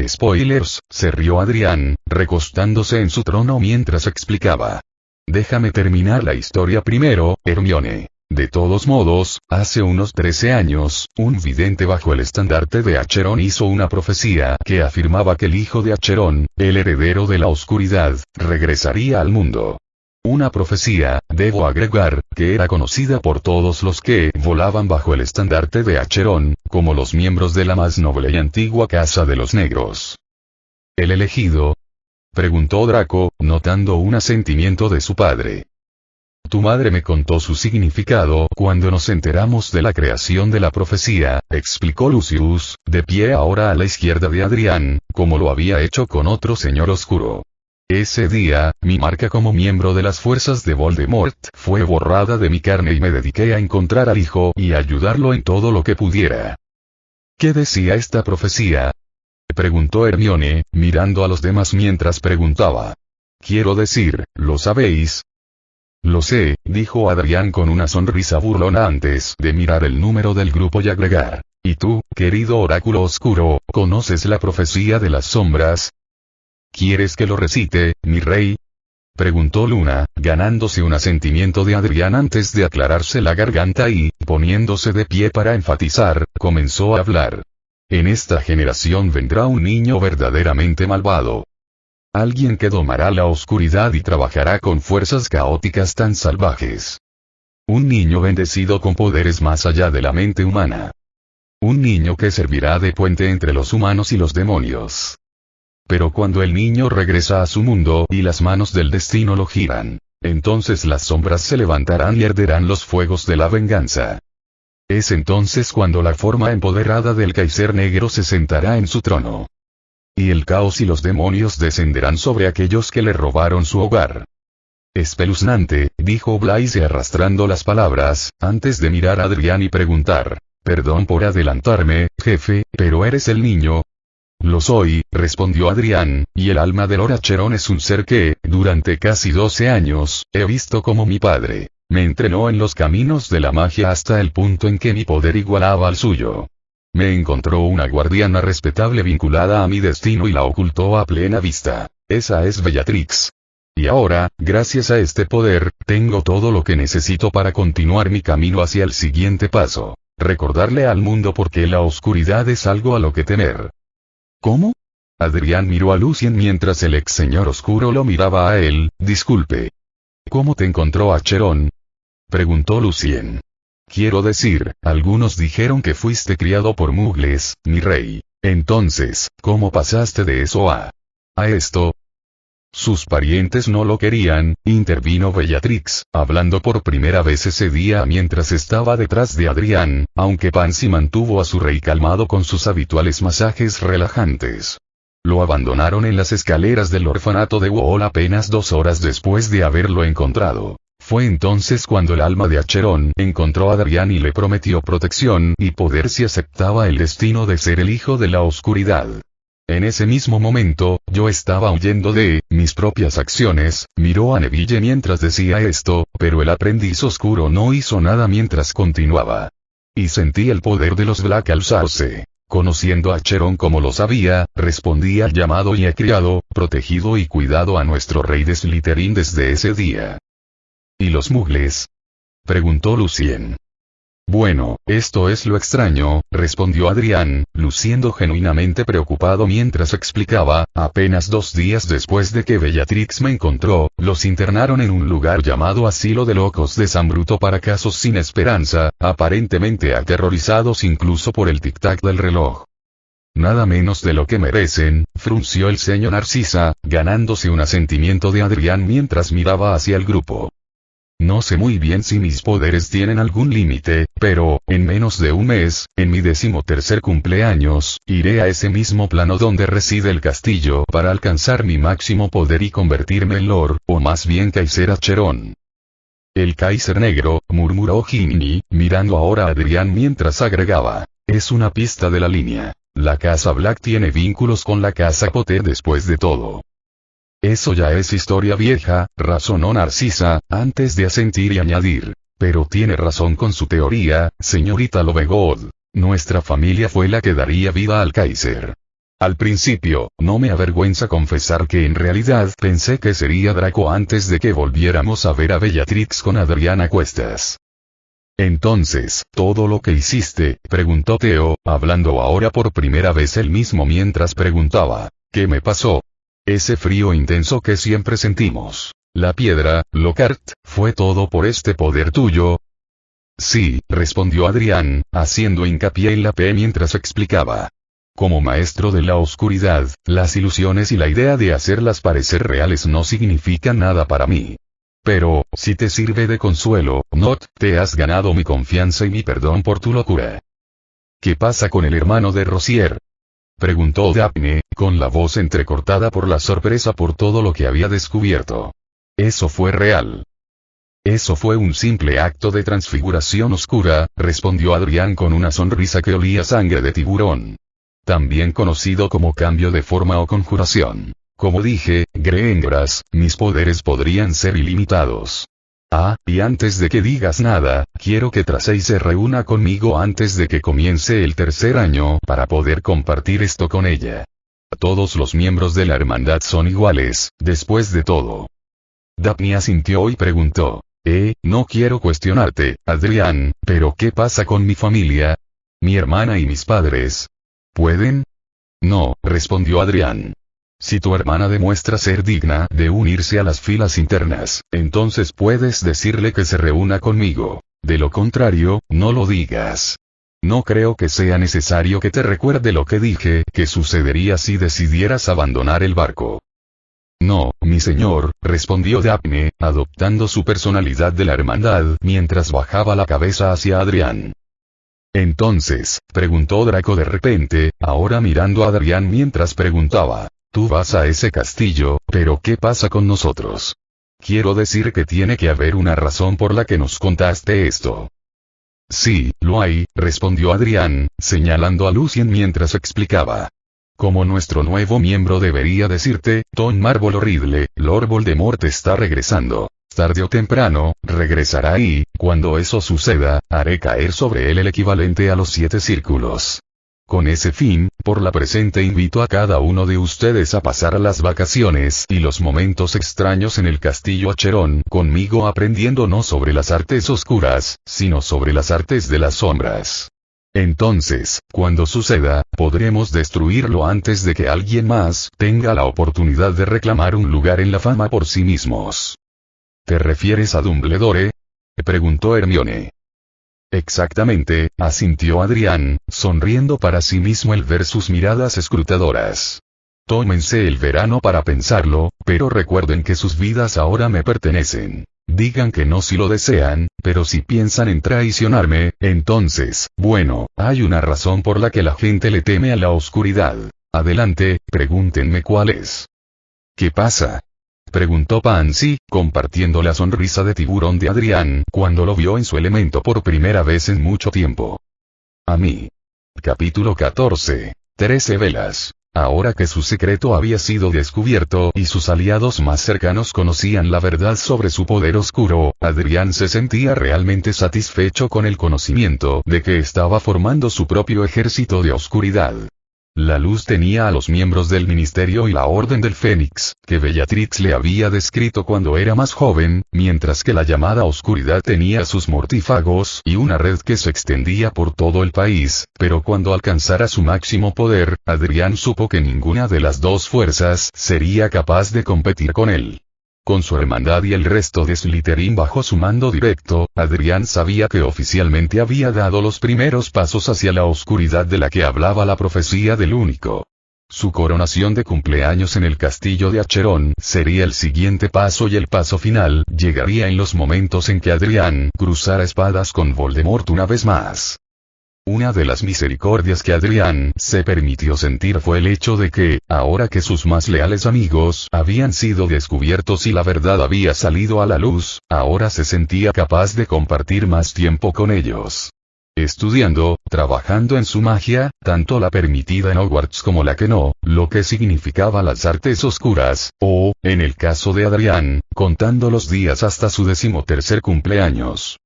Speaker 1: Spoilers, se rió Adrián, recostándose en su trono mientras explicaba. Déjame terminar la historia primero, Hermione. De todos modos, hace unos 13 años, un vidente bajo el estandarte de Acheron hizo una profecía que afirmaba que el hijo de Acheron, el heredero de la oscuridad, regresaría al mundo. Una profecía, debo agregar, que era conocida por todos los que volaban bajo el estandarte de Acheron, como los miembros de la más noble y antigua casa de los negros. ¿El elegido?, preguntó Draco, notando un asentimiento de su padre. Tu madre me contó su significado cuando nos enteramos de la creación de la profecía, explicó Lucius, de pie ahora a la izquierda de Adrián, como lo había hecho con otro señor oscuro. Ese día, mi marca como miembro de las fuerzas de Voldemort fue borrada de mi carne y me dediqué a encontrar al hijo y ayudarlo en todo lo que pudiera. ¿Qué decía esta profecía?, preguntó Hermione, mirando a los demás mientras preguntaba. Quiero decir, ¿lo sabéis? Lo sé, dijo Adrián con una sonrisa burlona antes de mirar el número del grupo y agregar. ¿Y tú, querido oráculo oscuro, conoces la profecía de las sombras? ¿Quieres que lo recite, mi rey?, preguntó Luna, ganándose un asentimiento de Adrián antes de aclararse la garganta y, poniéndose de pie para enfatizar, comenzó a hablar. En esta generación vendrá un niño verdaderamente malvado. Alguien que domará la oscuridad y trabajará con fuerzas caóticas tan salvajes. Un niño bendecido con poderes más allá de la mente humana. Un niño que servirá de puente entre los humanos y los demonios. Pero cuando el niño regresa a su mundo y las manos del destino lo giran, entonces las sombras se levantarán y arderán los fuegos de la venganza. Es entonces cuando la forma empoderada del Kaiser Negro se sentará en su trono. Y el caos y los demonios descenderán sobre aquellos que le robaron su hogar. Espeluznante, dijo Blaise arrastrando las palabras, antes de mirar a Adrián y preguntar. Perdón por adelantarme, jefe, pero eres el niño. Lo soy, respondió Adrián, y el alma de Lord Acheron es un ser que, durante casi 12 años, he visto como mi padre. Me entrenó en los caminos de la magia hasta el punto en que mi poder igualaba al suyo. Me encontró una guardiana respetable vinculada a mi destino y la ocultó a plena vista. Esa es Bellatrix. Y ahora, gracias a este poder, tengo todo lo que necesito para continuar mi camino hacia el siguiente paso. Recordarle al mundo por qué la oscuridad es algo a lo que temer. ¿Cómo? Adrián miró a Lucien mientras el ex señor oscuro lo miraba a él. Disculpe. ¿Cómo te encontró Acheron?, preguntó Lucien. Quiero decir, algunos dijeron que fuiste criado por mugles, mi rey. Entonces, ¿cómo pasaste de eso a esto? Sus parientes no lo querían, intervino Bellatrix, hablando por primera vez ese día mientras estaba detrás de Adrián, aunque Pansy mantuvo a su rey calmado con sus habituales masajes relajantes. Lo abandonaron en las escaleras del orfanato de Wool apenas 2 horas después de haberlo encontrado. Fue entonces cuando el alma de Acheron encontró a Adrián y le prometió protección y poder si aceptaba el destino de ser el hijo de la oscuridad. En ese mismo momento, yo estaba huyendo de mis propias acciones, miró a Neville mientras decía esto, pero el aprendiz oscuro no hizo nada mientras continuaba. Y sentí el poder de los Black alzarse. Conociendo a Acheron como lo sabía, respondí al llamado y he criado, protegido y cuidado a nuestro rey de Slytherin desde ese día. ¿Y los mugles?, preguntó Lucien. Bueno, esto es lo extraño, respondió Adrián, luciendo genuinamente preocupado mientras explicaba, apenas 2 días después de que Bellatrix me encontró, los internaron en un lugar llamado Asilo de Locos de San Bruto para casos sin esperanza, aparentemente aterrorizados incluso por el tic-tac del reloj. Nada menos de lo que merecen, frunció el ceño Narcisa, ganándose un asentimiento de Adrián mientras miraba hacia el grupo. No sé muy bien si mis poderes tienen algún límite, pero, en menos de un mes, en mi 13º cumpleaños, iré a ese mismo plano donde reside el castillo para alcanzar mi máximo poder y convertirme en Lord, o más bien Kaiser Acheron. El Kaiser Negro, murmuró Ginny, mirando ahora a Adrián mientras agregaba. Es una pista de la línea. La casa Black tiene vínculos con la casa Potter después de todo. Eso ya es historia vieja, razonó Narcisa, antes de asentir y añadir. Pero tiene razón con su teoría, señorita Lovegood. Nuestra familia fue la que daría vida al Kaiser. Al principio, no me avergüenza confesar que en realidad pensé que sería Draco antes de que volviéramos a ver a Bellatrix con Adrián a cuestas. Entonces, ¿todo lo que hiciste?, preguntó Theo, hablando ahora por primera vez él mismo mientras preguntaba. ¿Qué me pasó? Ese frío intenso que siempre sentimos. La piedra, Lockhart, ¿fue todo por este poder tuyo? Sí, respondió Adrián, haciendo hincapié en la P mientras explicaba. Como maestro de la oscuridad, las ilusiones y la idea de hacerlas parecer reales no significan nada para mí. Pero, si te sirve de consuelo, Not, te has ganado mi confianza y mi perdón por tu locura. ¿Qué pasa con el hermano de Rosier?, preguntó Daphne, con la voz entrecortada por la sorpresa por todo lo que había descubierto. Eso fue real. Eso fue un simple acto de transfiguración oscura, respondió Adrián con una sonrisa que olía sangre de tiburón. También conocido como cambio de forma o conjuración. Como dije, Greengras, mis poderes podrían ser ilimitados. Ah, y antes de que digas nada, quiero que Tracey se reúna conmigo antes de que comience el tercer año para poder compartir esto con ella. Todos los miembros de la hermandad son iguales, después de todo. Daphne asintió y preguntó. No quiero cuestionarte, Adrián, pero ¿qué pasa con mi familia? ¿Mi hermana y mis padres? ¿Pueden? No, respondió Adrián. Si tu hermana demuestra ser digna de unirse a las filas internas, entonces puedes decirle que se reúna conmigo. De lo contrario, no lo digas. No creo que sea necesario que te recuerde lo que dije que sucedería si decidieras abandonar el barco. No, mi señor, respondió Daphne, adoptando su personalidad de la hermandad mientras bajaba la cabeza hacia Adrián. Entonces, preguntó Draco de repente, ahora mirando a Adrián mientras preguntaba. Tú vas a ese castillo, pero ¿qué pasa con nosotros? Quiero decir que tiene que haber una razón por la que nos contaste esto. Sí, lo hay, respondió Adrián, señalando a Lucien mientras explicaba. Como nuestro nuevo miembro debería decirte, Tom Marvel Riddle, Lord Voldemort está regresando. Tarde o temprano, regresará y, cuando eso suceda, haré caer sobre él el equivalente a los 7 círculos. Con ese fin, por la presente invito a cada uno de ustedes a pasar las vacaciones y los momentos extraños en el castillo Acheron conmigo aprendiendo no sobre las artes oscuras, sino sobre las artes de las sombras. Entonces, cuando suceda, podremos destruirlo antes de que alguien más tenga la oportunidad de reclamar un lugar en la fama por sí mismos. ¿Te refieres a Dumbledore?, preguntó Hermione. Exactamente, asintió Adrián, sonriendo para sí mismo al ver sus miradas escrutadoras. Tómense el verano para pensarlo, pero recuerden que sus vidas ahora me pertenecen. Digan que no si lo desean, pero si piensan en traicionarme, entonces, bueno, hay una razón por la que la gente le teme a la oscuridad. Adelante, pregúntenme cuál es. ¿Qué pasa?, preguntó Pansy, compartiendo la sonrisa de tiburón de Adrián cuando lo vio en su elemento por primera vez en mucho tiempo. A mí. Capítulo 14. 13 velas. Ahora que su secreto había sido descubierto y sus aliados más cercanos conocían la verdad sobre su poder oscuro, Adrián se sentía realmente satisfecho con el conocimiento de que estaba formando su propio ejército de oscuridad. La luz tenía a los miembros del Ministerio y la Orden del Fénix, que Bellatrix le había descrito cuando era más joven, mientras que la llamada oscuridad tenía sus mortífagos y una red que se extendía por todo el país, pero cuando alcanzara su máximo poder, Adrián supo que ninguna de las dos fuerzas sería capaz de competir con él. Con su hermandad y el resto de Slytherin bajo su mando directo, Adrián sabía que oficialmente había dado los primeros pasos hacia la oscuridad de la que hablaba la profecía del Único. Su coronación de cumpleaños en el castillo de Acheron sería el siguiente paso y el paso final llegaría en los momentos en que Adrián cruzara espadas con Voldemort una vez más. Una de las misericordias que Adrián se permitió sentir fue el hecho de que, ahora que sus más leales amigos habían sido descubiertos y la verdad había salido a la luz, ahora se sentía capaz de compartir más tiempo con ellos. Estudiando, trabajando en su magia, tanto la permitida en Hogwarts como la que no, lo que significaba las artes oscuras, o, en el caso de Adrián, contando los días hasta su 13º cumpleaños.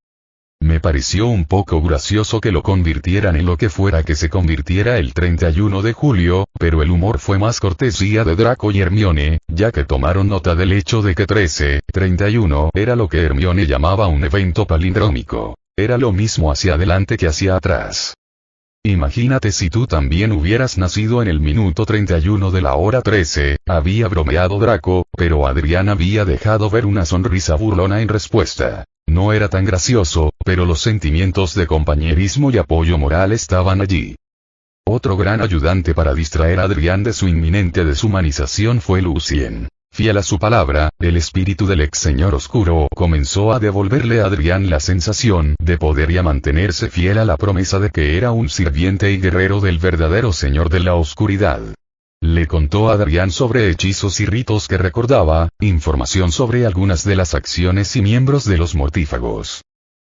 Speaker 1: Me pareció un poco gracioso que lo convirtieran en lo que fuera que se convirtiera el 31 de julio, pero el humor fue más cortesía de Draco y Hermione, ya que tomaron nota del hecho de que 13-31 era lo que Hermione llamaba un evento palindrómico. Era lo mismo hacia adelante que hacia atrás. Imagínate si tú también hubieras nacido en el minuto 31 de la hora 13, había bromeado Draco, pero Adrián había dejado ver una sonrisa burlona en respuesta. No era tan gracioso, pero los sentimientos de compañerismo y apoyo moral estaban allí. Otro gran ayudante para distraer a Adrián de su inminente deshumanización fue Lucien. Fiel a su palabra, el espíritu del ex señor oscuro comenzó a devolverle a Adrián la sensación de poder y a mantenerse fiel a la promesa de que era un sirviente y guerrero del verdadero señor de la oscuridad. Le contó a Adrián sobre hechizos y ritos que recordaba, información sobre algunas de las acciones y miembros de los mortífagos.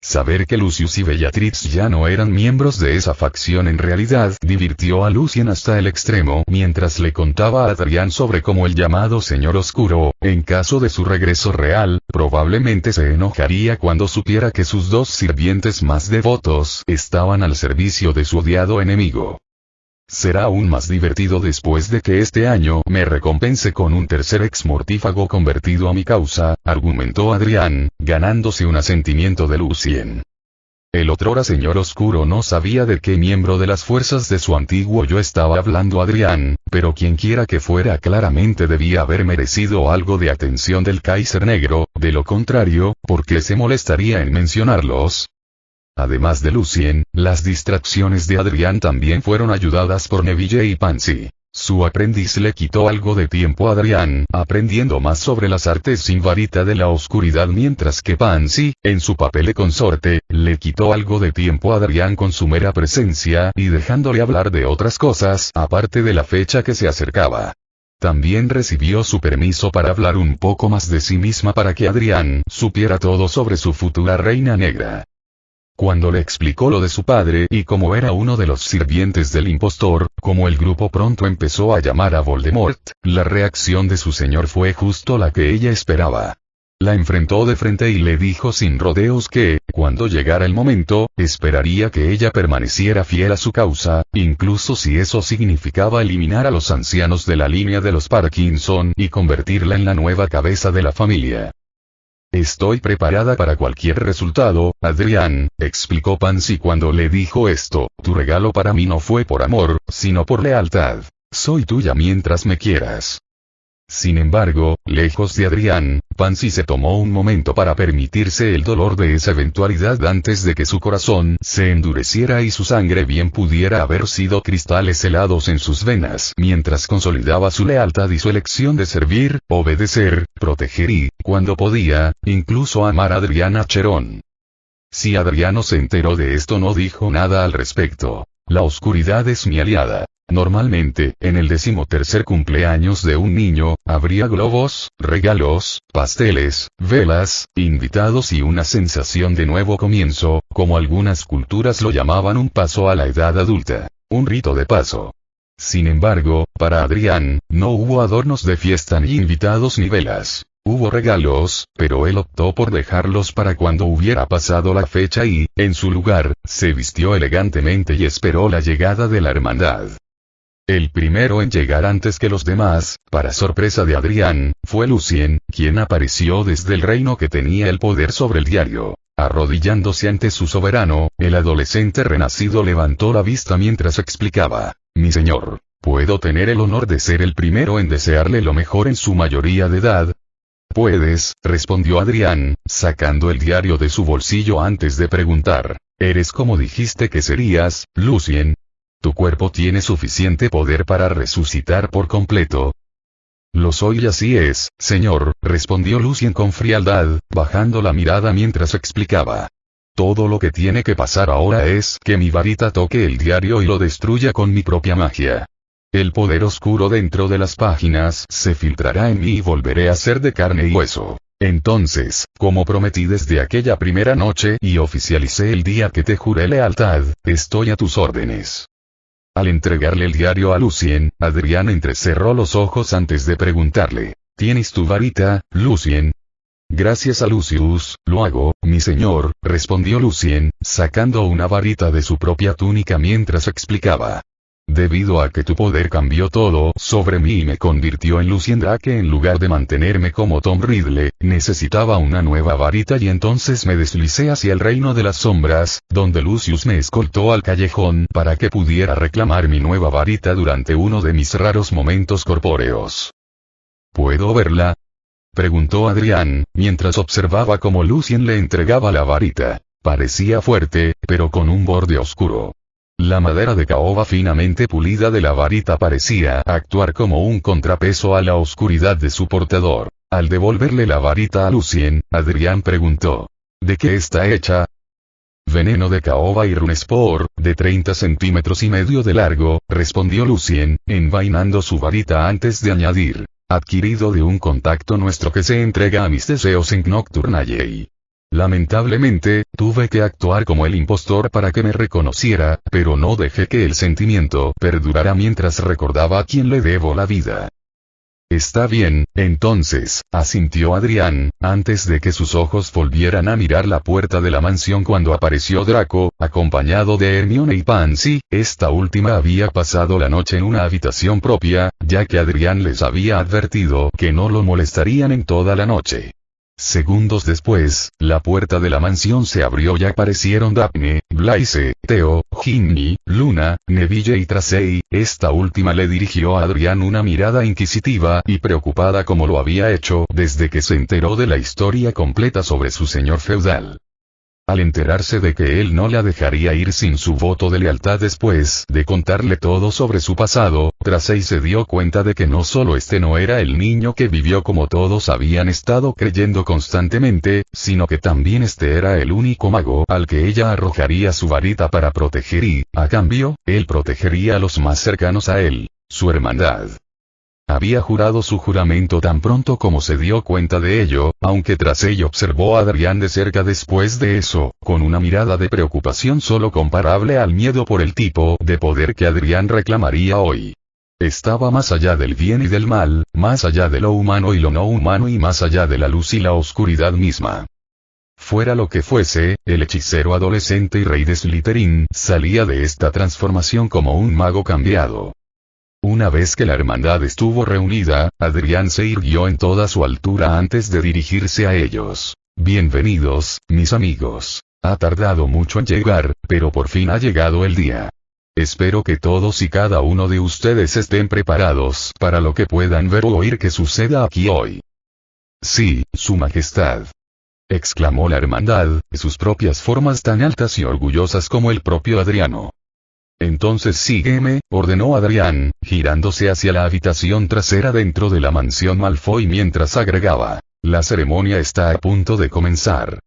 Speaker 1: Saber que Lucius y Bellatrix ya no eran miembros de esa facción en realidad divirtió a Lucien hasta el extremo mientras le contaba a Adrián sobre cómo el llamado Señor Oscuro, en caso de su regreso real, probablemente se enojaría cuando supiera que sus dos sirvientes más devotos estaban al servicio de su odiado enemigo. Será aún más divertido después de que este año me recompense con un tercer ex mortífago convertido a mi causa, argumentó Adrián, ganándose un asentimiento de Lucien. El otrora señor oscuro no sabía de qué miembro de las fuerzas de su antiguo yo estaba hablando Adrián, pero quienquiera que fuera claramente debía haber merecido algo de atención del Kaiser Negro, de lo contrario, ¿por qué se molestaría en mencionarlos? Además de Lucien, las distracciones de Adrián también fueron ayudadas por Neville y Pansy. Su aprendiz le quitó algo de tiempo a Adrián, aprendiendo más sobre las artes sin varita de la oscuridad, mientras que Pansy, en su papel de consorte, le quitó algo de tiempo a Adrián con su mera presencia y dejándole hablar de otras cosas aparte de la fecha que se acercaba. También recibió su permiso para hablar un poco más de sí misma para que Adrián supiera todo sobre su futura reina negra. Cuando le explicó lo de su padre y cómo era uno de los sirvientes del impostor, como el grupo pronto empezó a llamar a Voldemort, la reacción de su señor fue justo la que ella esperaba. La enfrentó de frente y le dijo sin rodeos que, cuando llegara el momento, esperaría que ella permaneciera fiel a su causa, incluso si eso significaba eliminar a los ancianos de la línea de los Parkinson y convertirla en la nueva cabeza de la familia. Estoy preparada para cualquier resultado, Adrián, explicó Pansy cuando le dijo esto, tu regalo para mí no fue por amor, sino por lealtad. Soy tuya mientras me quieras. Sin embargo, lejos de Adrián, Pansy se tomó un momento para permitirse el dolor de esa eventualidad antes de que su corazón se endureciera y su sangre bien pudiera haber sido cristales helados en sus venas mientras consolidaba su lealtad y su elección de servir, obedecer, proteger y, cuando podía, incluso amar a Adriana Cherón. Si Adriano se enteró de esto no dijo nada al respecto. La oscuridad es mi aliada. Normalmente, en el 13º cumpleaños de un niño, habría globos, regalos, pasteles, velas, invitados y una sensación de nuevo comienzo, como algunas culturas lo llamaban un paso a la edad adulta. Un rito de paso. Sin embargo, para Adrián, no hubo adornos de fiesta ni invitados ni velas. Hubo regalos, pero él optó por dejarlos para cuando hubiera pasado la fecha y, en su lugar, se vistió elegantemente y esperó la llegada de la hermandad. El primero en llegar antes que los demás, para sorpresa de Adrián, fue Lucien, quien apareció desde el reino que tenía el poder sobre el diario. Arrodillándose ante su soberano, el adolescente renacido levantó la vista mientras explicaba, mi señor, ¿puedo tener el honor de ser el primero en desearle lo mejor en su mayoría de edad? Puedes, respondió Adrián, sacando el diario de su bolsillo antes de preguntar, ¿eres como dijiste que serías, Lucien? ¿Tu cuerpo tiene suficiente poder para resucitar por completo? Lo soy y así es, señor, respondió Lucien con frialdad, bajando la mirada mientras explicaba. Todo lo que tiene que pasar ahora es que mi varita toque el diario y lo destruya con mi propia magia. El poder oscuro dentro de las páginas se filtrará en mí y volveré a ser de carne y hueso. Entonces, como prometí desde aquella primera noche y oficialicé el día que te juré lealtad, estoy a tus órdenes. Al entregarle el diario a Lucien, Adrián entrecerró los ojos antes de preguntarle, ¿tienes tu varita, Lucien? Gracias a Lucius, lo hago, mi señor, respondió Lucien, sacando una varita de su propia túnica mientras explicaba. Debido a que tu poder cambió todo sobre mí y me convirtió en Lucien Drake en lugar de mantenerme como Tom Riddle, necesitaba una nueva varita y entonces me deslicé hacia el reino de las sombras, donde Lucius me escoltó al callejón para que pudiera reclamar mi nueva varita durante uno de mis raros momentos corpóreos. ¿Puedo verla? Preguntó Adrián, mientras observaba cómo Lucien le entregaba la varita. Parecía fuerte, pero con un borde oscuro. La madera de caoba finamente pulida de la varita parecía actuar como un contrapeso a la oscuridad de su portador. Al devolverle la varita a Lucien, Adrián preguntó: ¿de qué está hecha? Veneno de caoba y runespor, de 30 centímetros y medio de largo, respondió Lucien, envainando su varita antes de añadir: adquirido de un contacto nuestro que se entrega a mis deseos en Nocturnalley. Lamentablemente, tuve que actuar como el impostor para que me reconociera, pero no dejé que el sentimiento perdurara mientras recordaba a quien le debo la vida. Está bien, entonces, asintió Adrián, antes de que sus ojos volvieran a mirar la puerta de la mansión cuando apareció Draco, acompañado de Hermione y Pansy. Esta última había pasado la noche en una habitación propia, ya que Adrián les había advertido que no lo molestarían en toda la noche. Segundos después, la puerta de la mansión se abrió y aparecieron Daphne, Blaise, Theo, Ginny, Luna, Neville y Tracey. Esta última le dirigió a Adrián una mirada inquisitiva y preocupada como lo había hecho desde que se enteró de la historia completa sobre su señor feudal. Al enterarse de que él no la dejaría ir sin su voto de lealtad después de contarle todo sobre su pasado, Tracey se dio cuenta de que no solo este no era el niño que vivió como todos habían estado creyendo constantemente, sino que también este era el único mago al que ella arrojaría su varita para proteger y, a cambio, él protegería a los más cercanos a él, su hermandad. Había jurado su juramento tan pronto como se dio cuenta de ello, aunque Tracey observó a Adrián de cerca después de eso, con una mirada de preocupación solo comparable al miedo por el tipo de poder que Adrián reclamaría hoy. Estaba más allá del bien y del mal, más allá de lo humano y lo no humano y más allá de la luz y la oscuridad misma. Fuera lo que fuese, el hechicero adolescente y rey de Slytherin salía de esta transformación como un mago cambiado. Una vez que la hermandad estuvo reunida, Adrián se irguió en toda su altura antes de dirigirse a ellos. Bienvenidos, mis amigos. Ha tardado mucho en llegar, pero por fin ha llegado el día. Espero que todos y cada uno de ustedes estén preparados para lo que puedan ver o oír que suceda aquí hoy. Sí, Su Majestad, exclamó la hermandad, sus propias formas tan altas y orgullosas como el propio Adriano. Entonces sígueme, ordenó Adrián, girándose hacia la habitación trasera dentro de la mansión Malfoy mientras agregaba: la ceremonia está a punto de comenzar.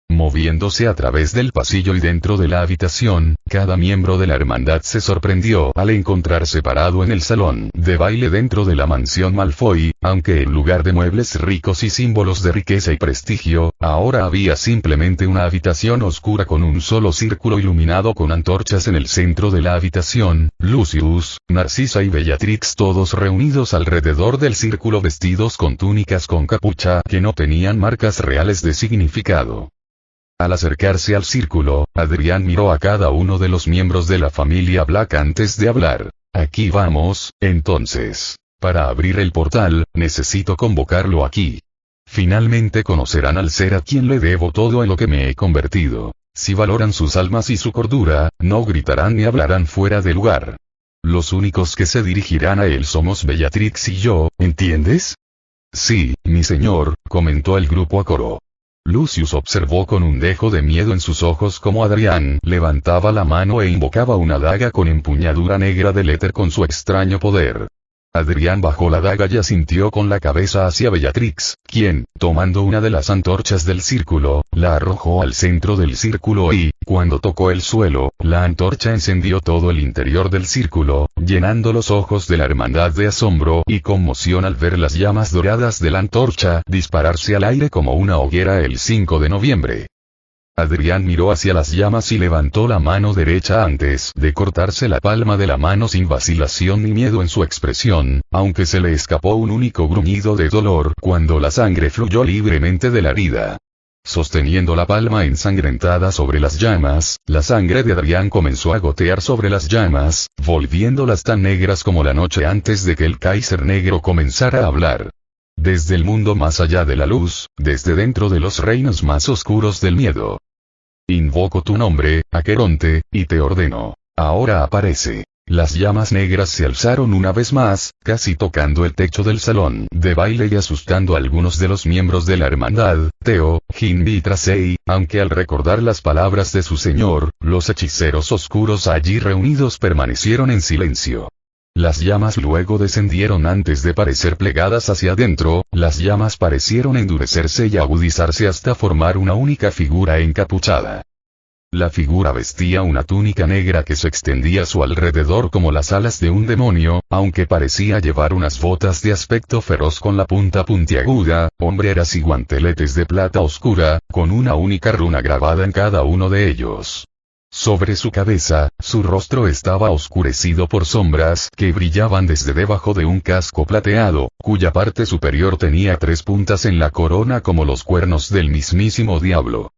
Speaker 1: Moviéndose a través del pasillo y dentro de la habitación, cada miembro de la hermandad se sorprendió al encontrarse parado en el salón de baile dentro de la mansión Malfoy, aunque en lugar de muebles ricos y símbolos de riqueza y prestigio, ahora había simplemente una habitación oscura con un solo círculo iluminado con antorchas en el centro de la habitación. Lucius, Narcisa y Bellatrix todos reunidos alrededor del círculo vestidos con túnicas con capucha que no tenían marcas reales de significado. Al acercarse al círculo, Adrián miró a cada uno de los miembros de la familia Black antes de hablar. Aquí vamos, entonces. Para abrir el portal, necesito convocarlo aquí. Finalmente conocerán al ser a quien le debo todo en lo que me he convertido. Si valoran sus almas y su cordura, no gritarán ni hablarán fuera de lugar. Los únicos que se dirigirán a él somos Bellatrix y yo, ¿entiendes? Sí, mi señor, comentó el grupo a coro. Lucius observó con un dejo de miedo en sus ojos cómo Adrián levantaba la mano e invocaba una daga con empuñadura negra del éter con su extraño poder. Adrián bajó la daga y asintió con la cabeza hacia Bellatrix, quien, tomando una de las antorchas del círculo, la arrojó al centro del círculo y, cuando tocó el suelo, la antorcha encendió todo el interior del círculo, llenando los ojos de la hermandad de asombro y conmoción al ver las llamas doradas de la antorcha dispararse al aire como una hoguera el 5 de noviembre. Adrián miró hacia las llamas y levantó la mano derecha antes de cortarse la palma de la mano sin vacilación ni miedo en su expresión, aunque se le escapó un único gruñido de dolor cuando la sangre fluyó libremente de la herida. Sosteniendo la palma ensangrentada sobre las llamas, la sangre de Adrián comenzó a gotear sobre las llamas, volviéndolas tan negras como la noche antes de que el Kaiser Negro comenzara a hablar. Desde el mundo más allá de la luz, desde dentro de los reinos más oscuros del miedo. Invoco tu nombre, Aqueronte, y te ordeno. Ahora aparece. Las llamas negras se alzaron una vez más, casi tocando el techo del salón de baile y asustando a algunos de los miembros de la hermandad, Theo, Jinbi y Tracey, aunque al recordar las palabras de su señor, los hechiceros oscuros allí reunidos permanecieron en silencio. Las llamas luego descendieron antes de parecer plegadas hacia adentro, las llamas parecieron endurecerse y agudizarse hasta formar una única figura encapuchada. La figura vestía una túnica negra que se extendía a su alrededor como las alas de un demonio, aunque parecía llevar unas botas de aspecto feroz con la punta puntiaguda, hombreras y guanteletes de plata oscura, con una única runa grabada en cada uno de ellos. Sobre su cabeza, su rostro estaba oscurecido por sombras que brillaban desde debajo de un casco plateado, cuya parte superior tenía 3 puntas en la corona como los cuernos del mismísimo diablo.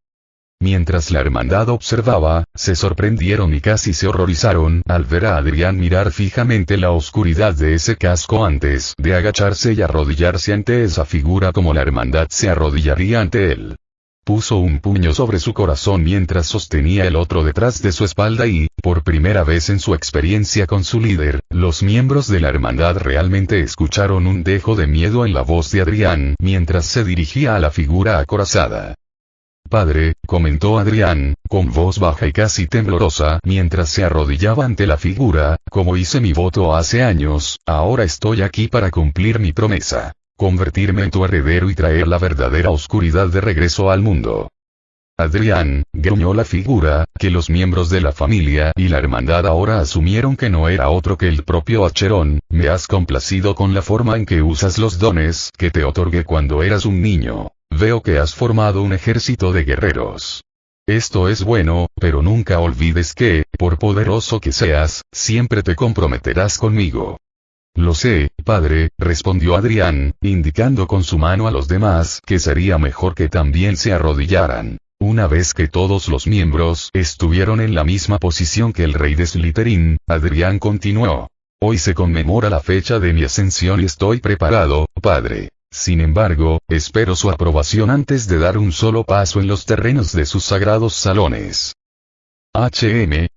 Speaker 1: Mientras la hermandad observaba, se sorprendieron y casi se horrorizaron al ver a Adrián mirar fijamente la oscuridad de ese casco antes de agacharse y arrodillarse ante esa figura como la hermandad se arrodillaría ante él. Puso un puño sobre su corazón mientras sostenía el otro detrás de su espalda y, por primera vez en su experiencia con su líder, los miembros de la hermandad realmente escucharon un dejo de miedo en la voz de Adrián mientras se dirigía a la figura acorazada. Padre, comentó Adrián, con voz baja y casi temblorosa, mientras se arrodillaba ante la figura, como hice mi voto hace años, ahora estoy aquí para cumplir mi promesa. Convertirme en tu heredero y traer la verdadera oscuridad de regreso al mundo. Adrián, gruñó la figura, que los miembros de la familia y la hermandad ahora asumieron que no era otro que el propio Acheron, me has complacido con la forma en que usas los dones que te otorgué cuando eras un niño. Veo que has formado un ejército de guerreros. Esto es bueno, pero nunca olvides que, por poderoso que seas, siempre te comprometerás conmigo. Lo sé, padre, respondió Adrián, indicando con su mano a los demás que sería mejor que también se arrodillaran. Una vez que todos los miembros estuvieron en la misma posición que el rey de Slytherin, Adrián continuó. Hoy se conmemora la fecha de mi ascensión y estoy preparado, padre. Sin embargo, espero su aprobación antes de dar un solo paso en los terrenos de sus sagrados salones.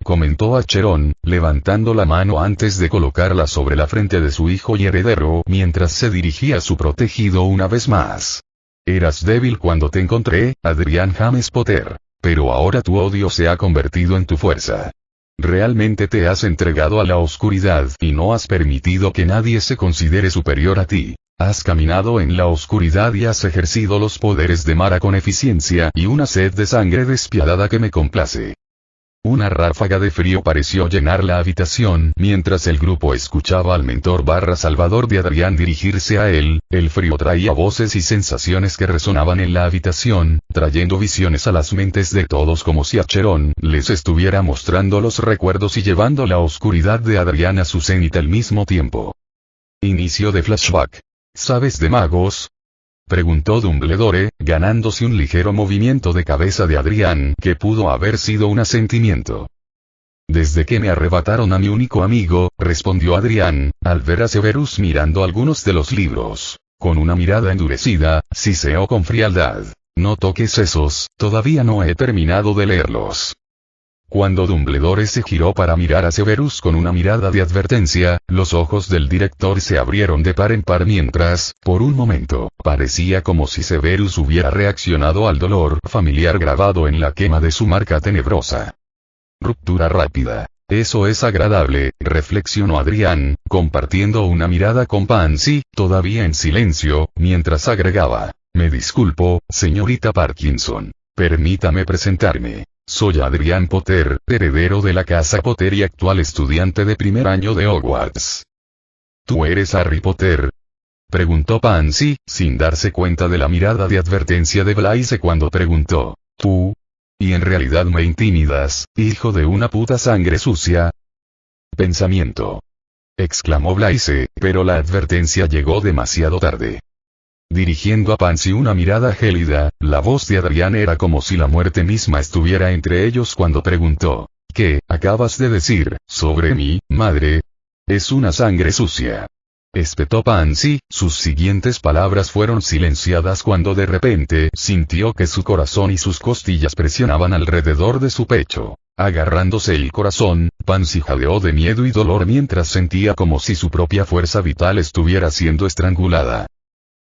Speaker 1: Comentó Acheron, levantando la mano antes de colocarla sobre la frente de su hijo y heredero mientras se dirigía a su protegido una vez más. Eras débil cuando te encontré, Adrián James Potter, pero ahora tu odio se ha convertido en tu fuerza. Realmente te has entregado a la oscuridad y no has permitido que nadie se considere superior a ti. Has caminado en la oscuridad y has ejercido los poderes de Mara con eficiencia y una sed de sangre despiadada que me complace. Una ráfaga de frío pareció llenar la habitación mientras el grupo escuchaba al mentor Salvador de Adrián dirigirse a él. El frío traía voces y sensaciones que resonaban en la habitación, trayendo visiones a las mentes de todos como si Acheron les estuviera mostrando los recuerdos y llevando la oscuridad de Adrián a su cenit al mismo tiempo. Inicio de flashback. ¿Sabes de magos? Preguntó Dumbledore, ganándose un ligero movimiento de cabeza de Adrián que pudo haber sido un asentimiento. Desde que me arrebataron a mi único amigo, respondió Adrián, al ver a Severus mirando algunos de los libros. Con una mirada endurecida, siseó con frialdad. No toques esos, todavía no he terminado de leerlos. Cuando Dumbledore se giró para mirar a Severus con una mirada de advertencia, los ojos del director se abrieron de par en par mientras, por un momento, parecía como si Severus hubiera reaccionado al dolor familiar grabado en la quema de su marca tenebrosa. Ruptura rápida. Eso es agradable, reflexionó Adrián, compartiendo una mirada con Pansy, todavía en silencio, mientras agregaba, me disculpo, señorita Parkinson. Permítame presentarme. Soy Adrián Potter, heredero de la casa Potter y actual estudiante de primer año de Hogwarts. ¿Tú eres Harry Potter? Preguntó Pansy, sin darse cuenta de la mirada de advertencia de Blaise cuando preguntó, ¿tú? ¿Y en realidad me intimidas, hijo de una puta sangre sucia? Pensamiento. Exclamó Blaise, pero la advertencia llegó demasiado tarde. Dirigiendo a Pansy una mirada gélida, la voz de Adrián era como si la muerte misma estuviera entre ellos cuando preguntó, ¿qué acabas de decir sobre mi madre? Es una sangre sucia. Espetó Pansy, sus siguientes palabras fueron silenciadas cuando de repente sintió que su corazón y sus costillas presionaban alrededor de su pecho. Agarrándose el corazón, Pansy jadeó de miedo y dolor mientras sentía como si su propia fuerza vital estuviera siendo estrangulada.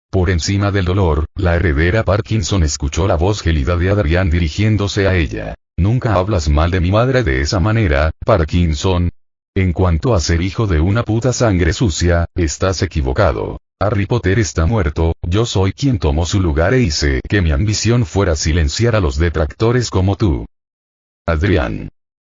Speaker 1: Por encima del dolor, la heredera Parkinson escuchó la voz gélida de Adrián dirigiéndose a ella. «Nunca hablas mal de mi madre de esa manera, Parkinson. En cuanto a ser hijo de una puta sangre sucia, estás equivocado. Harry Potter está muerto, yo soy quien tomó su lugar e hice que mi ambición fuera silenciar a los detractores como tú». Adrián.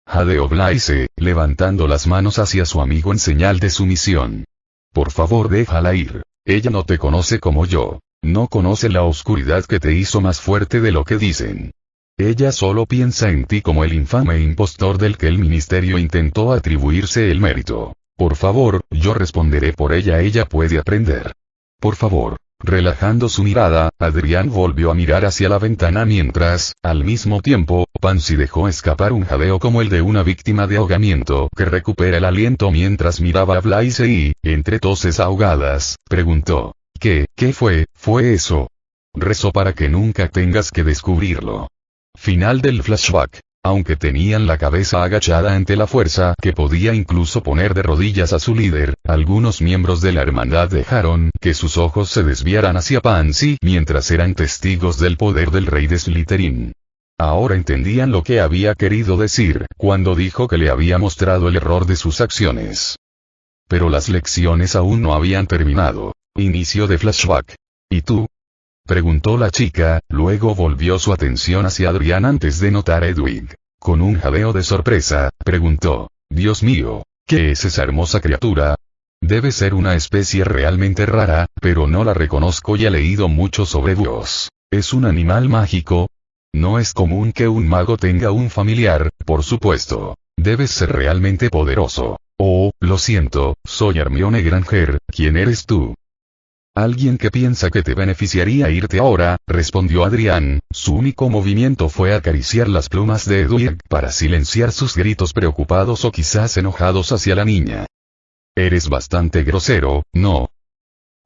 Speaker 1: Jadeó Blaise, levantando las manos hacia su amigo en señal de sumisión. «Por favor déjala ir. Ella no te conoce como yo. No conoce la oscuridad que te hizo más fuerte de lo que dicen. Ella solo piensa en ti como el infame impostor del que el ministerio intentó atribuirse el mérito. Por favor, yo responderé por ella, ella puede aprender. Por favor». Relajando su mirada, Adrián volvió a mirar hacia la ventana mientras, al mismo tiempo, Pansy dejó escapar un jadeo como el de una víctima de ahogamiento que recupera el aliento mientras miraba a Blaise y, entre toses ahogadas, preguntó: ¿Qué fue eso? Rezó para que nunca tengas que descubrirlo. Final del flashback. Aunque tenían la cabeza agachada ante la fuerza que podía incluso poner de rodillas a su líder, algunos miembros de la hermandad dejaron que sus ojos se desviaran hacia Pansy mientras eran testigos del poder del rey de Slytherin. Ahora entendían lo que había querido decir cuando dijo que le había mostrado el error de sus acciones. Pero las lecciones aún no habían terminado. Inicio de flashback. ¿Y tú?, preguntó la chica, luego volvió su atención hacia Adrián antes de notar a Edwig. Con un jadeo de sorpresa, preguntó: «Dios mío, ¿qué es esa hermosa criatura? Debe ser una especie realmente rara, pero no la reconozco y he leído mucho sobre búhos. ¿Es un animal mágico? No es común que un mago tenga un familiar, por supuesto. Debes ser realmente poderoso. Oh, lo siento, soy Hermione Granger, ¿quién eres tú?». «Alguien que piensa que te beneficiaría irte ahora», respondió Adrián. Su único movimiento fue acariciar las plumas de Edwig para silenciar sus gritos preocupados o quizás enojados hacia la niña. «Eres bastante grosero, ¿no?».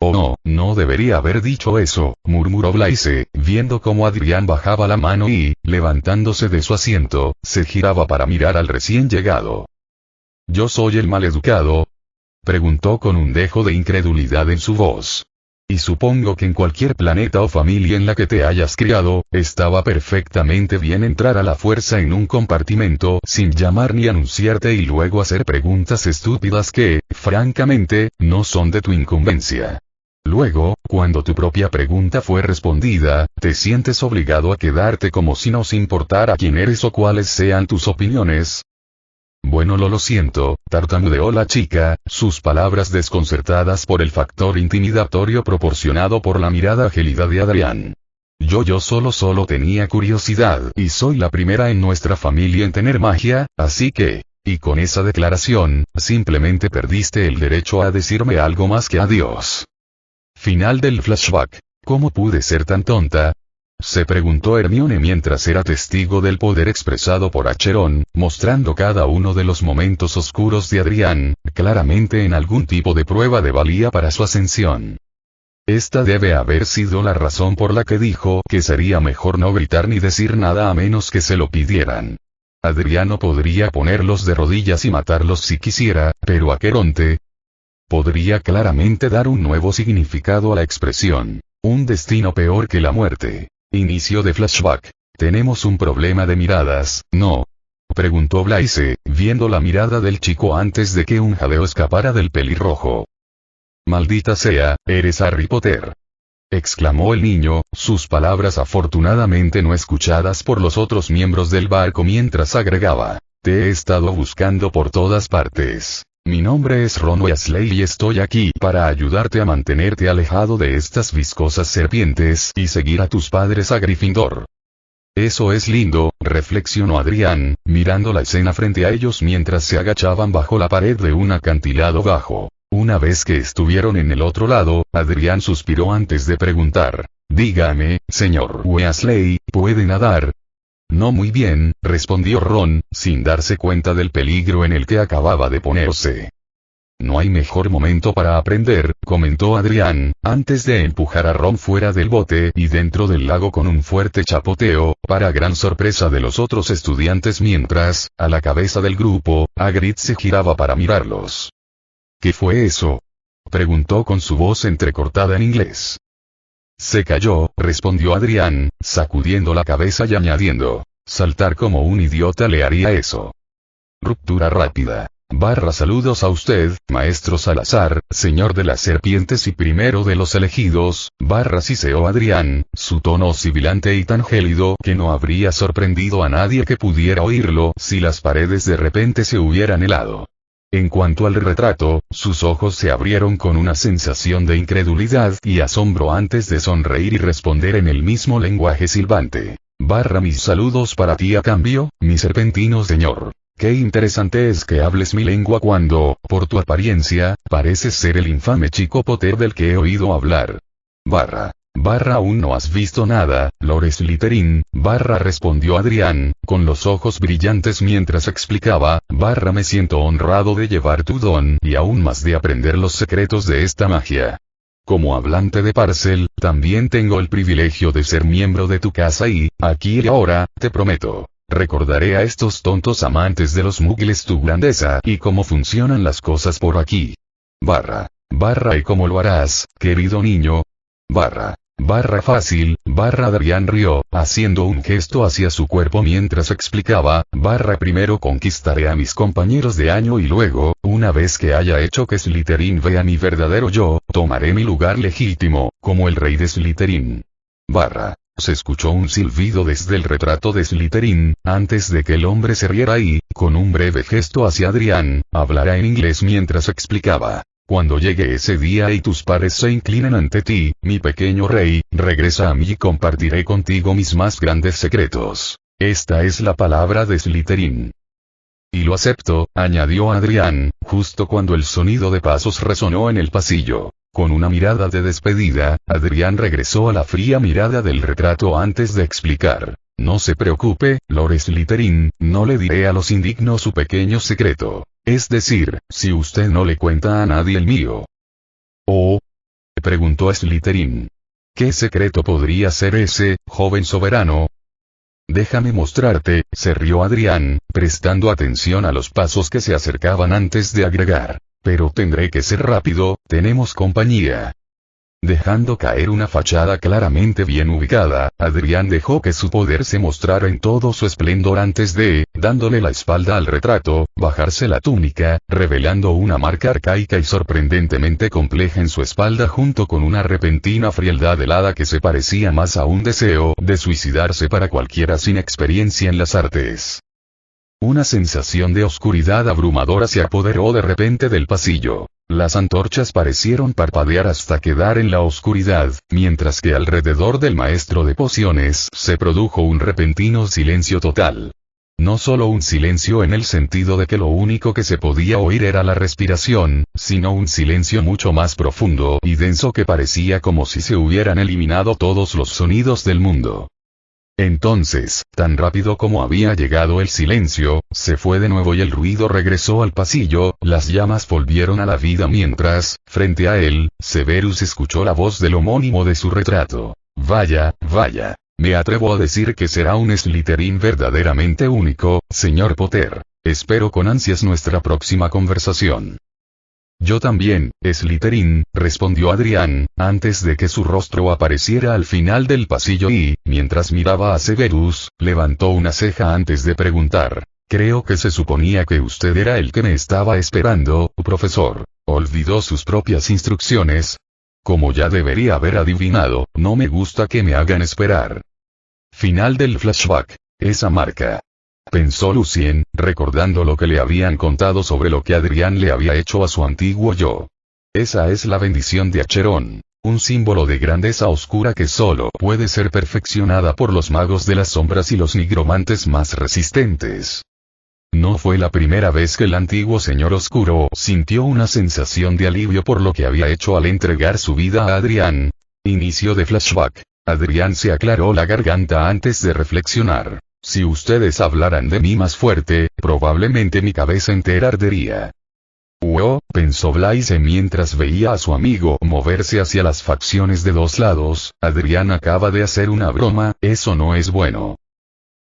Speaker 1: «Oh no debería haber dicho eso», murmuró Blaise, viendo cómo Adrián bajaba la mano y, levantándose de su asiento, se giraba para mirar al recién llegado. «¿Yo soy el maleducado?», preguntó con un dejo de incredulidad en su voz. «Y supongo que en cualquier planeta o familia en la que te hayas criado, estaba perfectamente bien entrar a la fuerza en un compartimento sin llamar ni anunciarte y luego hacer preguntas estúpidas que, francamente, no son de tu incumbencia. Luego, cuando tu propia pregunta fue respondida, te sientes obligado a quedarte como si nos importara quién eres o cuáles sean tus opiniones». «Bueno, lo siento», tartamudeó la chica, sus palabras desconcertadas por el factor intimidatorio proporcionado por la mirada gélida de Adrián. Yo solo tenía curiosidad y soy la primera en nuestra familia en tener magia, así que...». Y con esa declaración, simplemente perdiste el derecho a decirme algo más que adiós. Final del flashback. «¿Cómo pude ser tan tonta?», se preguntó Hermione mientras era testigo del poder expresado por Acheron, mostrando cada uno de los momentos oscuros de Adrián, claramente en algún tipo de prueba de valía para su ascensión. Esta debe haber sido la razón por la que dijo que sería mejor no gritar ni decir nada a menos que se lo pidieran. Adriano podría ponerlos de rodillas y matarlos si quisiera, pero Aqueronte podría claramente dar un nuevo significado a la expresión. Un destino peor que la muerte. Inicio de flashback. «Tenemos un problema de miradas, ¿no?», preguntó Blaise, viendo la mirada del chico antes de que un jadeo escapara del pelirrojo. «Maldita sea, eres Harry Potter», exclamó el niño, sus palabras afortunadamente no escuchadas por los otros miembros del barco mientras agregaba: «Te he estado buscando por todas partes. Mi nombre es Ron Weasley y estoy aquí para ayudarte a mantenerte alejado de estas viscosas serpientes y seguir a tus padres a Gryffindor». «Eso es lindo», reflexionó Adrián, mirando la escena frente a ellos mientras se agachaban bajo la pared de un acantilado bajo. Una vez que estuvieron en el otro lado, Adrián suspiró antes de preguntar: «Dígame, señor Weasley, ¿puede nadar?». «No muy bien», respondió Ron, sin darse cuenta del peligro en el que acababa de ponerse. No hay mejor momento para aprender, comentó Adrián, antes de empujar a Ron fuera del bote y dentro del lago con un fuerte chapoteo, para gran sorpresa de los otros estudiantes mientras, a la cabeza del grupo, Hagrid se giraba para mirarlos. ¿Qué fue eso?, preguntó con su voz entrecortada en inglés. Se cayó, respondió Adrián, sacudiendo la cabeza y añadiendo, saltar como un idiota le haría eso. Ruptura rápida. Saludos a usted, maestro Salazar, señor de las serpientes y primero de los elegidos, siseó Adrián, su tono sibilante y tan gélido que no habría sorprendido a nadie que pudiera oírlo si las paredes de repente se hubieran helado. En cuanto al retrato, sus ojos se abrieron con una sensación de incredulidad y asombro antes de sonreír y responder en el mismo lenguaje silbante. Mis saludos para ti a cambio, mi serpentino señor. Qué interesante es que hables mi lengua cuando, por tu apariencia, pareces ser el infame chico Potter del que he oído hablar. Aún no has visto nada, Lord Slytherin, respondió Adrián, con los ojos brillantes mientras explicaba, me siento honrado de llevar tu don y aún más de aprender los secretos de esta magia. Como hablante de Parcel, también tengo el privilegio de ser miembro de tu casa y, aquí y ahora, te prometo. Recordaré a estos tontos amantes de los muggles tu grandeza y cómo funcionan las cosas por aquí. ¿Y cómo lo harás, querido niño? Fácil, Adrián rió, haciendo un gesto hacia su cuerpo mientras explicaba, primero conquistaré a mis compañeros de año y luego, una vez que haya hecho que Slytherin vea mi verdadero yo, tomaré mi lugar legítimo, como el rey de Slytherin. Se escuchó un silbido desde el retrato de Slytherin, antes de que el hombre se riera y, con un breve gesto hacia Adrián, hablara en inglés mientras explicaba. Cuando llegue ese día y tus pares se inclinen ante ti, mi pequeño rey, regresa a mí y compartiré contigo mis más grandes secretos. Esta es la palabra de Slytherin. Y lo acepto, añadió Adrián, justo cuando el sonido de pasos resonó en el pasillo. Con una mirada de despedida, Adrián regresó a la fría mirada del retrato antes de explicar. No se preocupe, Lord Slytherin, no le diré a los indignos su pequeño secreto. Es decir, si usted no le cuenta a nadie el mío. ¿Oh? Preguntó Slytherin. ¿Qué secreto podría ser ese, joven soberano? Déjame mostrarte, se rió Adrián, prestando atención a los pasos que se acercaban antes de agregar. Pero tendré que ser rápido, tenemos compañía. Dejando caer una fachada claramente bien ubicada, Adrián dejó que su poder se mostrara en todo su esplendor antes de, dándole la espalda al retrato, bajarse la túnica, revelando una marca arcaica y sorprendentemente compleja en su espalda junto con una repentina frialdad helada que se parecía más a un deseo de suicidarse para cualquiera sin experiencia en las artes. Una sensación de oscuridad abrumadora se apoderó de repente del pasillo. Las antorchas parecieron parpadear hasta quedar en la oscuridad, mientras que alrededor del maestro de pociones se produjo un repentino silencio total. No solo un silencio en el sentido de que lo único que se podía oír era la respiración, sino un silencio mucho más profundo y denso que parecía como si se hubieran eliminado todos los sonidos del mundo. Entonces, tan rápido como había llegado el silencio, se fue de nuevo y el ruido regresó al pasillo, las llamas volvieron a la vida mientras, frente a él, Severus escuchó la voz del homónimo de su retrato. Vaya, me atrevo a decir que será un Slytherin verdaderamente único, señor Potter. Espero con ansias nuestra próxima conversación. Yo también, Slytherin, respondió Adrián, antes de que su rostro apareciera al final del pasillo y, mientras miraba a Severus, levantó una ceja antes de preguntar. Creo que se suponía que usted era el que me estaba esperando, profesor. ¿Olvidó sus propias instrucciones? Como ya debería haber adivinado, no me gusta que me hagan esperar. Final del flashback. Esa marca. Pensó Lucien, recordando lo que le habían contado sobre lo que Adrián le había hecho a su antiguo yo. Esa es la bendición de Acheron, un símbolo de grandeza oscura que solo puede ser perfeccionada por los magos de las sombras y los nigromantes más resistentes. No fue la primera vez que el antiguo señor oscuro sintió una sensación de alivio por lo que había hecho al entregar su vida a Adrián. Inicio de flashback. Adrián se aclaró la garganta antes de reflexionar. Si ustedes hablaran de mí más fuerte, probablemente mi cabeza entera ardería. pensó Blaise mientras veía a su amigo moverse hacia las facciones de dos lados. Adrián acaba de hacer una broma, eso no es bueno.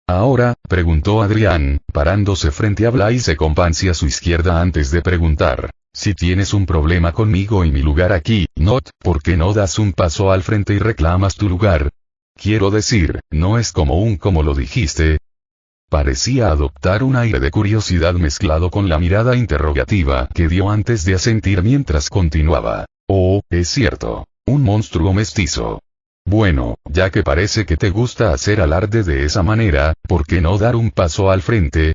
Speaker 1: ¿Ahora? Preguntó Adrián, parándose frente a Blaise con Pansy a su izquierda antes de preguntar. Si tienes un problema conmigo y mi lugar aquí, Not, ¿por qué no das un paso al frente y reclamas tu lugar? Quiero decir, no es como lo dijiste. Parecía adoptar un aire de curiosidad mezclado con la mirada interrogativa que dio antes de asentir mientras continuaba. Oh, es cierto. Un monstruo mestizo. Bueno, ya que parece que te gusta hacer alarde de esa manera, ¿por qué no dar un paso al frente?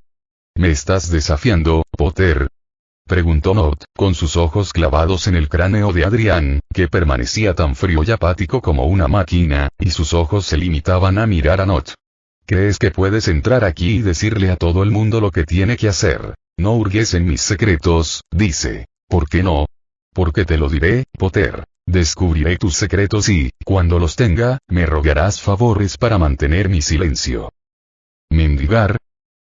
Speaker 1: ¿Me estás desafiando, Potter? Preguntó Not, con sus ojos clavados en el cráneo de Adrián, que permanecía tan frío y apático como una máquina, y sus ojos se limitaban a mirar a Not. ¿Crees que puedes entrar aquí y decirle a todo el mundo lo que tiene que hacer? No hurgues en mis secretos, dice. ¿Por qué no? Porque te lo diré, Potter. Descubriré tus secretos y, cuando los tenga, me rogarás favores para mantener mi silencio. ¿Mendigar?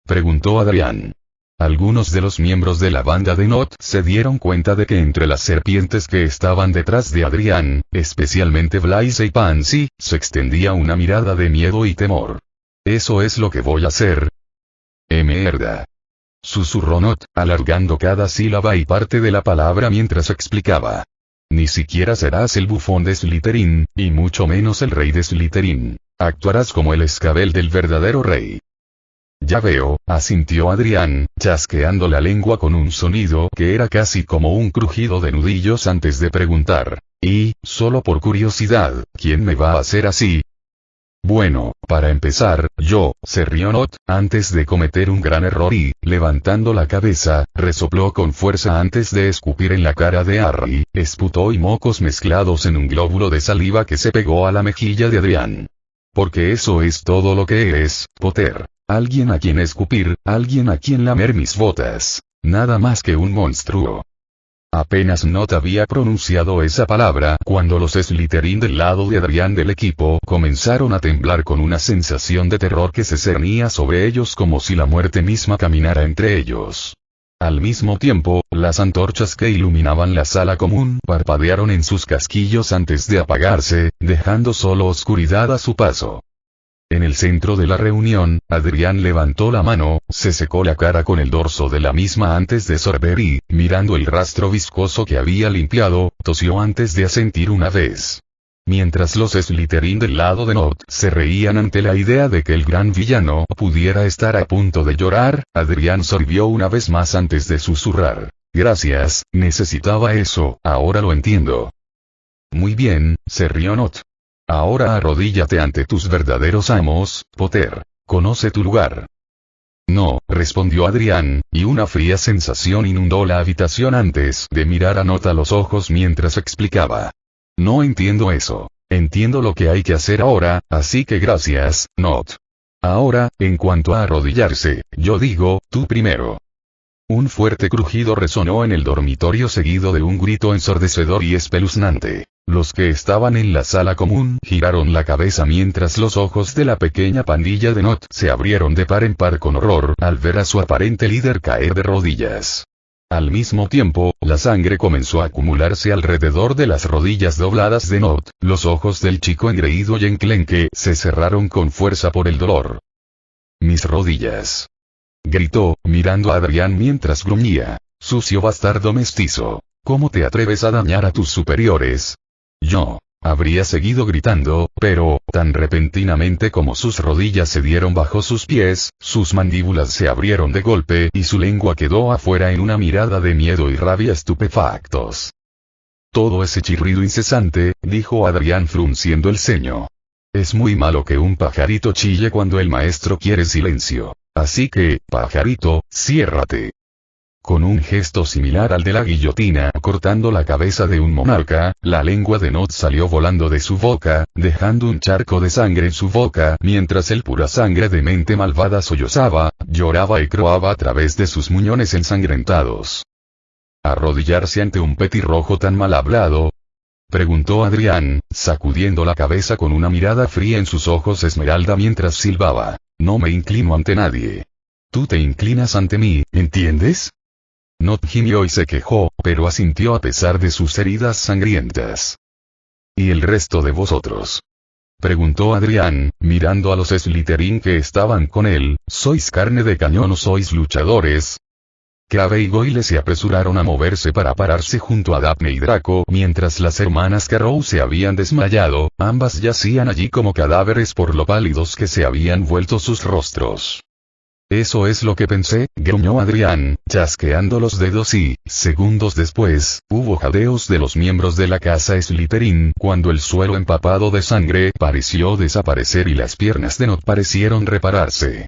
Speaker 1: Preguntó Adrián. Algunos de los miembros de la banda de Not se dieron cuenta de que entre las serpientes que estaban detrás de Adrián, especialmente Blaise y Pansy, se extendía una mirada de miedo y temor. ¿Eso es lo que voy a hacer? Mierda. Susurró Not, alargando cada sílaba y parte de la palabra mientras explicaba. Ni siquiera serás el bufón de Slytherin, y mucho menos el rey de Slytherin. Actuarás como el escabel del verdadero rey. Ya veo, asintió Adrián, chasqueando la lengua con un sonido que era casi como un crujido de nudillos antes de preguntar. Y, solo por curiosidad, ¿quién me va a hacer así? Bueno, para empezar, yo, se rió Not, antes de cometer un gran error y, levantando la cabeza, resopló con fuerza antes de escupir en la cara de Harry, esputó y mocos mezclados en un glóbulo de saliva que se pegó a la mejilla de Adrián. Porque eso es todo lo que eres, Potter. Alguien a quien escupir, alguien a quien lamer mis botas. Nada más que un monstruo. Apenas Not había pronunciado esa palabra cuando los Slytherin del lado de Adrián del equipo comenzaron a temblar con una sensación de terror que se cernía sobre ellos como si la muerte misma caminara entre ellos. Al mismo tiempo, las antorchas que iluminaban la sala común parpadearon en sus casquillos antes de apagarse, dejando solo oscuridad a su paso. En el centro de la reunión, Adrián levantó la mano, se secó la cara con el dorso de la misma antes de sorber y, mirando el rastro viscoso que había limpiado, tosió antes de asentir una vez. Mientras los Slytherin del lado de Not se reían ante la idea de que el gran villano pudiera estar a punto de llorar, Adrián sorbió una vez más antes de susurrar. Gracias, necesitaba eso, ahora lo entiendo. Muy bien, se rió Not. Ahora arrodíllate ante tus verdaderos amos, Potter. Conoce tu lugar. No, respondió Adrián, y una fría sensación inundó la habitación antes de mirar a Not a los ojos mientras explicaba. No entiendo eso. Entiendo lo que hay que hacer ahora, así que gracias, Not. Ahora, en cuanto a arrodillarse, yo digo, tú primero. Un fuerte crujido resonó en el dormitorio seguido de un grito ensordecedor y espeluznante. Los que estaban en la sala común giraron la cabeza mientras los ojos de la pequeña pandilla de Not se abrieron de par en par con horror al ver a su aparente líder caer de rodillas. Al mismo tiempo, la sangre comenzó a acumularse alrededor de las rodillas dobladas de Not, los ojos del chico engreído y enclenque se cerraron con fuerza por el dolor. Mis rodillas. Gritó, mirando a Adrián mientras gruñía. Sucio bastardo mestizo. ¿Cómo te atreves a dañar a tus superiores? Yo. Habría seguido gritando, pero, tan repentinamente como sus rodillas se dieron bajo sus pies, sus mandíbulas se abrieron de golpe y su lengua quedó afuera en una mirada de miedo y rabia estupefactos. Todo ese chirrido incesante, dijo Adrián frunciendo el ceño. Es muy malo que un pajarito chille cuando el maestro quiere silencio. Así que, pajarito, ciérrate. Con un gesto similar al de la guillotina cortando la cabeza de un monarca, la lengua de Not salió volando de su boca, dejando un charco de sangre en su boca mientras el pura sangre de mente malvada sollozaba, lloraba y croaba a través de sus muñones ensangrentados. ¿Arrodillarse ante un petirrojo tan mal hablado? Preguntó Adrián, sacudiendo la cabeza con una mirada fría en sus ojos esmeralda mientras silbaba. No me inclino ante nadie. Tú te inclinas ante mí, ¿entiendes? Not gimió y se quejó, pero asintió a pesar de sus heridas sangrientas. ¿Y el resto de vosotros?, preguntó Adrián, mirando a los Slytherin que estaban con él. ¿Sois carne de cañón o sois luchadores? Crabbe y Goyle se apresuraron a moverse para pararse junto a Daphne y Draco mientras las hermanas Carrow se habían desmayado. Ambas yacían allí como cadáveres por lo pálidos que se habían vuelto sus rostros. Eso es lo que pensé, gruñó Adrián, chasqueando los dedos y, segundos después, hubo jadeos de los miembros de la casa Slytherin cuando el suelo empapado de sangre pareció desaparecer y las piernas de Not parecieron repararse.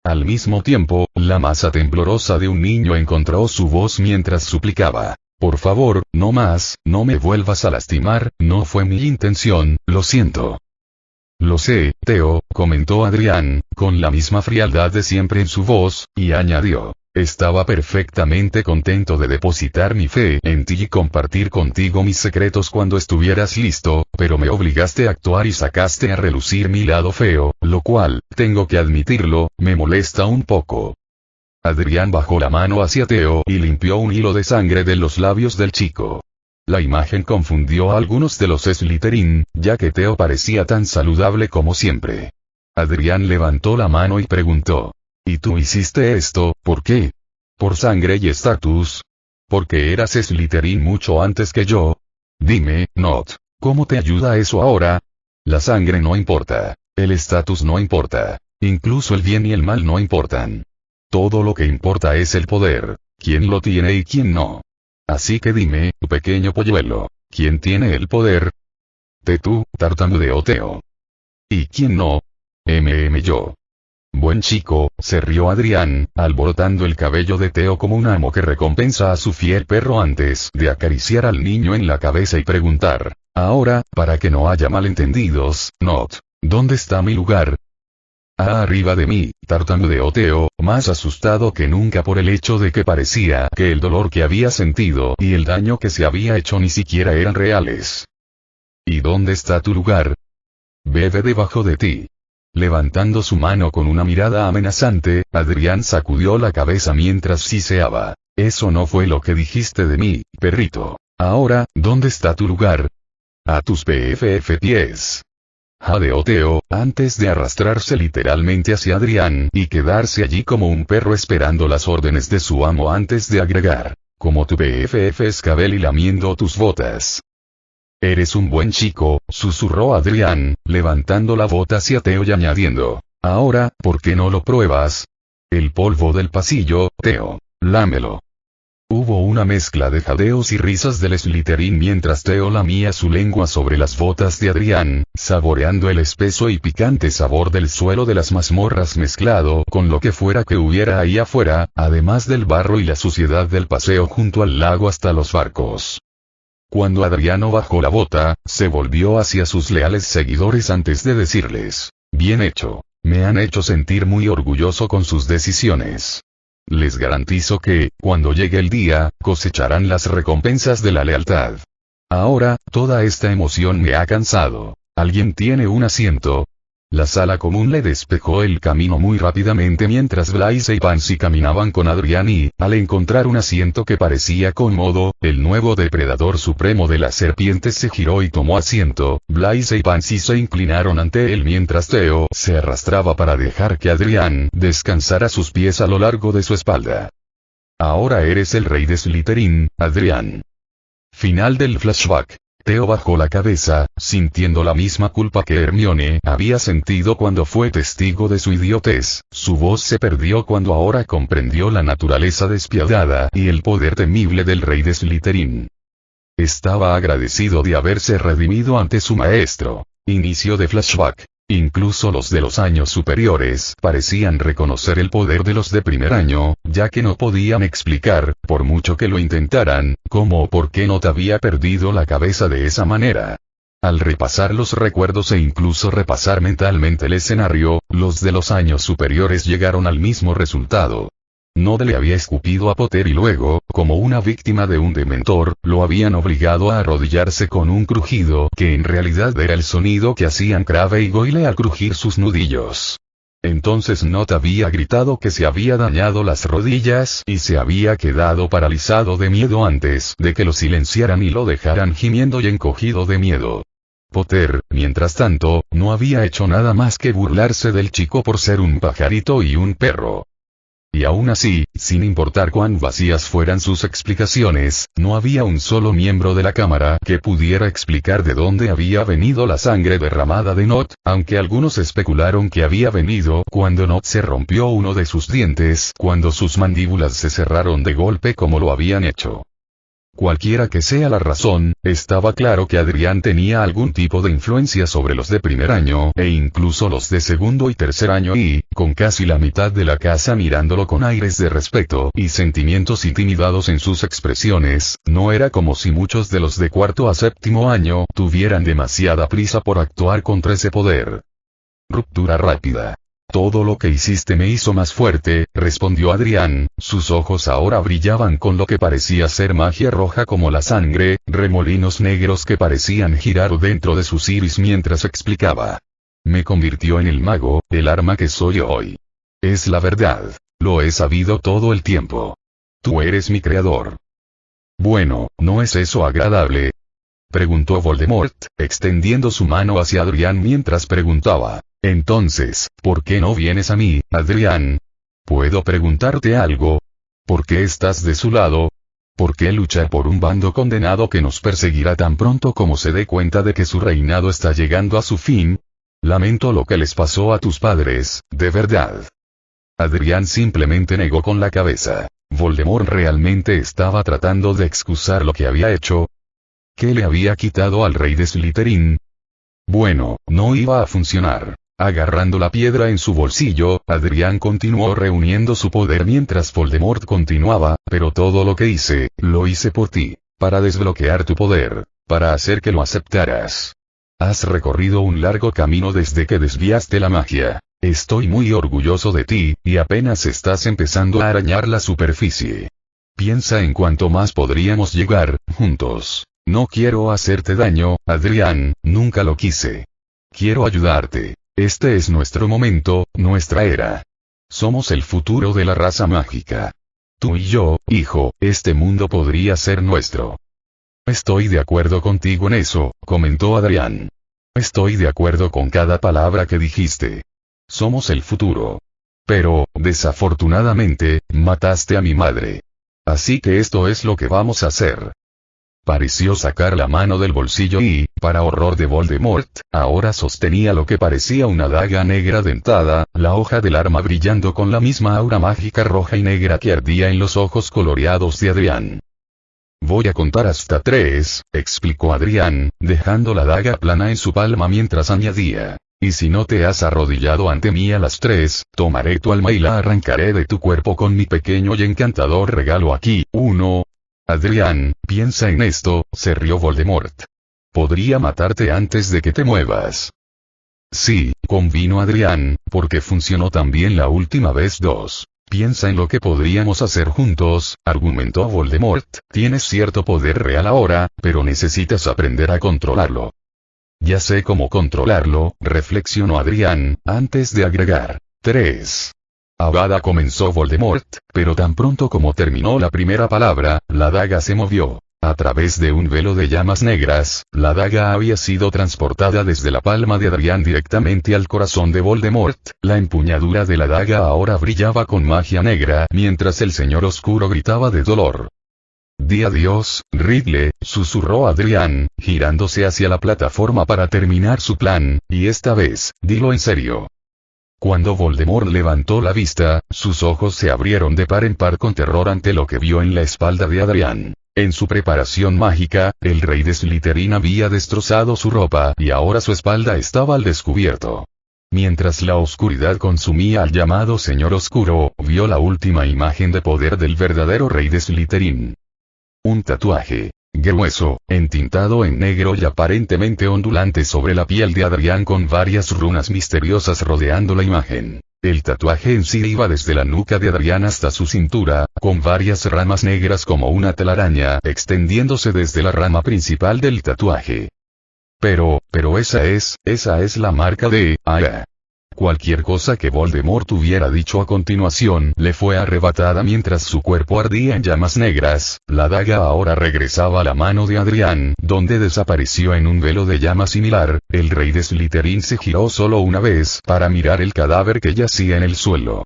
Speaker 1: Al mismo tiempo, la masa temblorosa de un niño encontró su voz mientras suplicaba: por favor, no más, no me vuelvas a lastimar, no fue mi intención, lo siento. Lo sé, Theo, comentó Adrián, con la misma frialdad de siempre en su voz, y añadió: estaba perfectamente contento de depositar mi fe en ti y compartir contigo mis secretos cuando estuvieras listo, pero me obligaste a actuar y sacaste a relucir mi lado feo, lo cual, tengo que admitirlo, me molesta un poco. Adrián bajó la mano hacia Theo y limpió un hilo de sangre de los labios del chico. La imagen confundió a algunos de los Slytherin, ya que Theo parecía tan saludable como siempre. Adrián levantó la mano y preguntó: ¿y tú hiciste esto, por qué? ¿Por sangre y estatus? ¿Porque eras Slytherin mucho antes que yo? Dime, Not, ¿cómo te ayuda eso ahora? La sangre no importa, el estatus no importa, incluso el bien y el mal no importan. Todo lo que importa es el poder, quién lo tiene y quién no. Así que dime, pequeño polluelo, ¿quién tiene el poder? Tú, tartamudeó Theo. ¿Y quién no? Yo. Buen chico, se rió Adrián, alborotando el cabello de Theo como un amo que recompensa a su fiel perro antes de acariciar al niño en la cabeza y preguntar: ahora, para que no haya malentendidos, Not, ¿dónde está mi lugar? Arriba de mí, tartamudeó Theo, más asustado que nunca por el hecho de que parecía que el dolor que había sentido y el daño que se había hecho ni siquiera eran reales. ¿Y dónde está tu lugar? Bebe debajo de ti. Levantando su mano con una mirada amenazante, Adrián sacudió la cabeza mientras siseaba: eso no fue lo que dijiste de mí, perrito. Ahora, ¿dónde está tu lugar? A tus pies. Jadeó Theo, antes de arrastrarse literalmente hacia Adrián y quedarse allí como un perro esperando las órdenes de su amo antes de agregar: como tu escabel y lamiendo tus botas. Eres un buen chico, susurró Adrián, levantando la bota hacia Theo y añadiendo: ahora, ¿por qué no lo pruebas? El polvo del pasillo, Theo, lámelo. Hubo una mezcla de jadeos y risas del Slytherin mientras Theo lamía su lengua sobre las botas de Adrián, saboreando el espeso y picante sabor del suelo de las mazmorras mezclado con lo que fuera que hubiera ahí afuera, además del barro y la suciedad del paseo junto al lago hasta los barcos. Cuando Adriano bajó la bota, se volvió hacia sus leales seguidores antes de decirles: bien hecho, me han hecho sentir muy orgulloso con sus decisiones. Les garantizo que, cuando llegue el día, cosecharán las recompensas de la lealtad. Ahora, toda esta emoción me ha cansado. ¿Alguien tiene un asiento? La sala común le despejó el camino muy rápidamente mientras Blaise y Pansy caminaban con Adrián y, al encontrar un asiento que parecía cómodo, el nuevo depredador supremo de las serpientes se giró y tomó asiento. Blaise y Pansy se inclinaron ante él mientras Theo se arrastraba para dejar que Adrián descansara sus pies a lo largo de su espalda. Ahora eres el rey de Slytherin, Adrián. Final del flashback. Theo bajó la cabeza, sintiendo la misma culpa que Hermione había sentido cuando fue testigo de su idiotez. Su voz se perdió cuando ahora comprendió la naturaleza despiadada y el poder temible del rey de Slytherin. Estaba agradecido de haberse redimido ante su maestro. Inicio de flashback. Incluso los de los años superiores parecían reconocer el poder de los de primer año, ya que no podían explicar, por mucho que lo intentaran, cómo o por qué Not había perdido la cabeza de esa manera. Al repasar los recuerdos e incluso repasar mentalmente el escenario, los de los años superiores llegaron al mismo resultado. Not le había escupido a Potter y luego, como una víctima de un dementor, lo habían obligado a arrodillarse con un crujido que en realidad era el sonido que hacían Crabbe y Goyle al crujir sus nudillos. Entonces Not había gritado que se había dañado las rodillas y se había quedado paralizado de miedo antes de que lo silenciaran y lo dejaran gimiendo y encogido de miedo. Potter, mientras tanto, no había hecho nada más que burlarse del chico por ser un pajarito y un perro. Y aún así, sin importar cuán vacías fueran sus explicaciones, no había un solo miembro de la cámara que pudiera explicar de dónde había venido la sangre derramada de Not, aunque algunos especularon que había venido cuando Not se rompió uno de sus dientes, cuando sus mandíbulas se cerraron de golpe como lo habían hecho. Cualquiera que sea la razón, estaba claro que Adrián tenía algún tipo de influencia sobre los de primer año e incluso los de segundo y tercer año y, con casi la mitad de la casa mirándolo con aires de respeto y sentimientos intimidados en sus expresiones, no era como si muchos de los de cuarto a séptimo año tuvieran demasiada prisa por actuar contra ese poder. Ruptura rápida. Todo lo que hiciste me hizo más fuerte, respondió Adrián, sus ojos ahora brillaban con lo que parecía ser magia roja como la sangre, remolinos negros que parecían girar dentro de sus iris mientras explicaba. Me convirtió en el mago, el arma que soy hoy. Es la verdad, lo he sabido todo el tiempo. Tú eres mi creador. Bueno, ¿no es eso agradable?, preguntó Voldemort, extendiendo su mano hacia Adrián mientras preguntaba. Entonces, ¿por qué no vienes a mí, Adrián? ¿Puedo preguntarte algo? ¿Por qué estás de su lado? ¿Por qué luchar por un bando condenado que nos perseguirá tan pronto como se dé cuenta de que su reinado está llegando a su fin? Lamento lo que les pasó a tus padres, de verdad. Adrián simplemente negó con la cabeza. ¿Voldemort realmente estaba tratando de excusar lo que había hecho? ¿Qué le había quitado al rey de Slytherin? Bueno, no iba a funcionar. Agarrando la piedra en su bolsillo, Adrián continuó reuniendo su poder mientras Voldemort continuaba, pero todo lo que hice, lo hice por ti, para desbloquear tu poder, para hacer que lo aceptaras. Has recorrido un largo camino desde que desviaste la magia. Estoy muy orgulloso de ti, y apenas estás empezando a arañar la superficie. Piensa en cuánto más podríamos llegar, juntos. No quiero hacerte daño, Adrián, nunca lo quise. Quiero ayudarte. Este es nuestro momento, nuestra era. Somos el futuro de la raza mágica. Tú y yo, hijo, este mundo podría ser nuestro. Estoy de acuerdo contigo en eso, comentó Adrián. Estoy de acuerdo con cada palabra que dijiste. Somos el futuro. Pero, desafortunadamente, mataste a mi madre. Así que esto es lo que vamos a hacer. Pareció sacar la mano del bolsillo y, para horror de Voldemort, ahora sostenía lo que parecía una daga negra dentada, la hoja del arma brillando con la misma aura mágica roja y negra que ardía en los ojos coloreados de Adrián. Voy a contar hasta 3, explicó Adrián, dejando la daga plana en su palma mientras añadía. Y si no te has arrodillado ante mí a las 3, tomaré tu alma y la arrancaré de tu cuerpo con mi pequeño y encantador regalo aquí. 1. Adrián, piensa en esto, se rió Voldemort. Podría matarte antes de que te muevas. Sí, convino Adrián, porque funcionó tan bien la última vez. 2. Piensa en lo que podríamos hacer juntos, argumentó Voldemort, tienes cierto poder real ahora, pero necesitas aprender a controlarlo. Ya sé cómo controlarlo, reflexionó Adrián, antes de agregar. 3. Avada comenzó Voldemort, pero tan pronto como terminó la primera palabra, la daga se movió. A través de un velo de llamas negras, la daga había sido transportada desde la palma de Adrián directamente al corazón de Voldemort. La empuñadura de la daga ahora brillaba con magia negra mientras el Señor Oscuro gritaba de dolor. Di adiós, Ridley, susurró Adrián, girándose hacia la plataforma para terminar su plan, y esta vez, dilo en serio. Cuando Voldemort levantó la vista, sus ojos se abrieron de par en par con terror ante lo que vio en la espalda de Adrián. En su preparación mágica, el rey de Slytherin había destrozado su ropa y ahora su espalda estaba al descubierto. Mientras la oscuridad consumía al llamado Señor Oscuro, vio la última imagen de poder del verdadero rey de Slytherin. Un tatuaje grueso, entintado en negro y aparentemente ondulante sobre la piel de Adrián con varias runas misteriosas rodeando la imagen. El tatuaje en sí iba desde la nuca de Adrián hasta su cintura, con varias ramas negras como una telaraña extendiéndose desde la rama principal del tatuaje. Pero esa es la marca de Aya. Cualquier cosa que Voldemort hubiera dicho a continuación le fue arrebatada mientras su cuerpo ardía en llamas negras. La daga ahora regresaba a la mano de Adrián, donde desapareció en un velo de llama similar. El rey de Slytherin se giró solo una vez para mirar el cadáver que yacía en el suelo.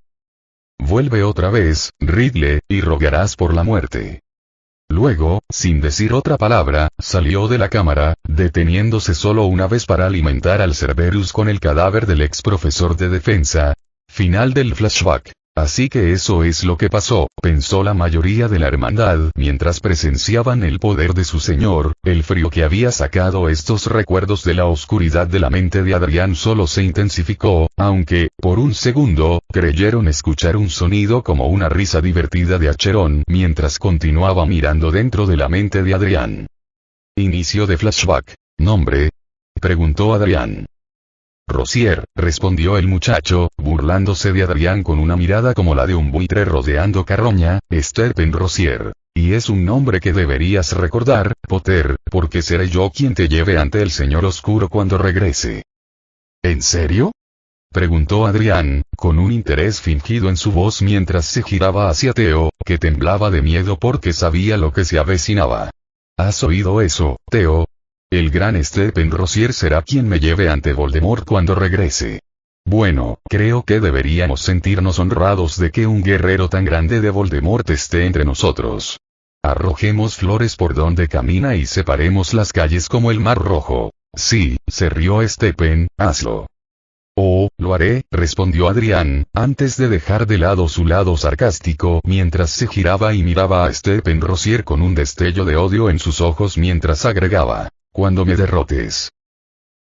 Speaker 1: Vuelve otra vez, Ridley, y rogarás por la muerte. Luego, sin decir otra palabra, salió de la cámara, deteniéndose solo una vez para alimentar al Cerberus con el cadáver del ex profesor de defensa. Final del flashback. Así que eso es lo que pasó, pensó la mayoría de la hermandad mientras presenciaban el poder de su señor. El frío que había sacado estos recuerdos de la oscuridad de la mente de Adrián solo se intensificó, aunque, por un segundo, creyeron escuchar un sonido como una risa divertida de Acheron mientras continuaba mirando dentro de la mente de Adrián. Inicio de flashback. ¿Nombre? Preguntó Adrián. Rosier, respondió el muchacho, burlándose de Adrián con una mirada como la de un buitre rodeando carroña. Stephen Rosier. Y es un nombre que deberías recordar, Potter, porque seré yo quien te lleve ante el Señor Oscuro cuando regrese. ¿En serio? Preguntó Adrián, con un interés fingido en su voz mientras se giraba hacia Theo, que temblaba de miedo porque sabía lo que se avecinaba. ¿Has oído eso, Theo? El gran Stephen Rosier será quien me lleve ante Voldemort cuando regrese. Bueno, creo que deberíamos sentirnos honrados de que un guerrero tan grande de Voldemort esté entre nosotros. Arrojemos flores por donde camina y separemos las calles como el mar rojo. Sí, se rió Stephen, hazlo. Oh, lo haré, respondió Adrián, antes de dejar de lado su lado sarcástico mientras se giraba y miraba a Stephen Rosier con un destello de odio en sus ojos mientras agregaba. Cuando me derrotes.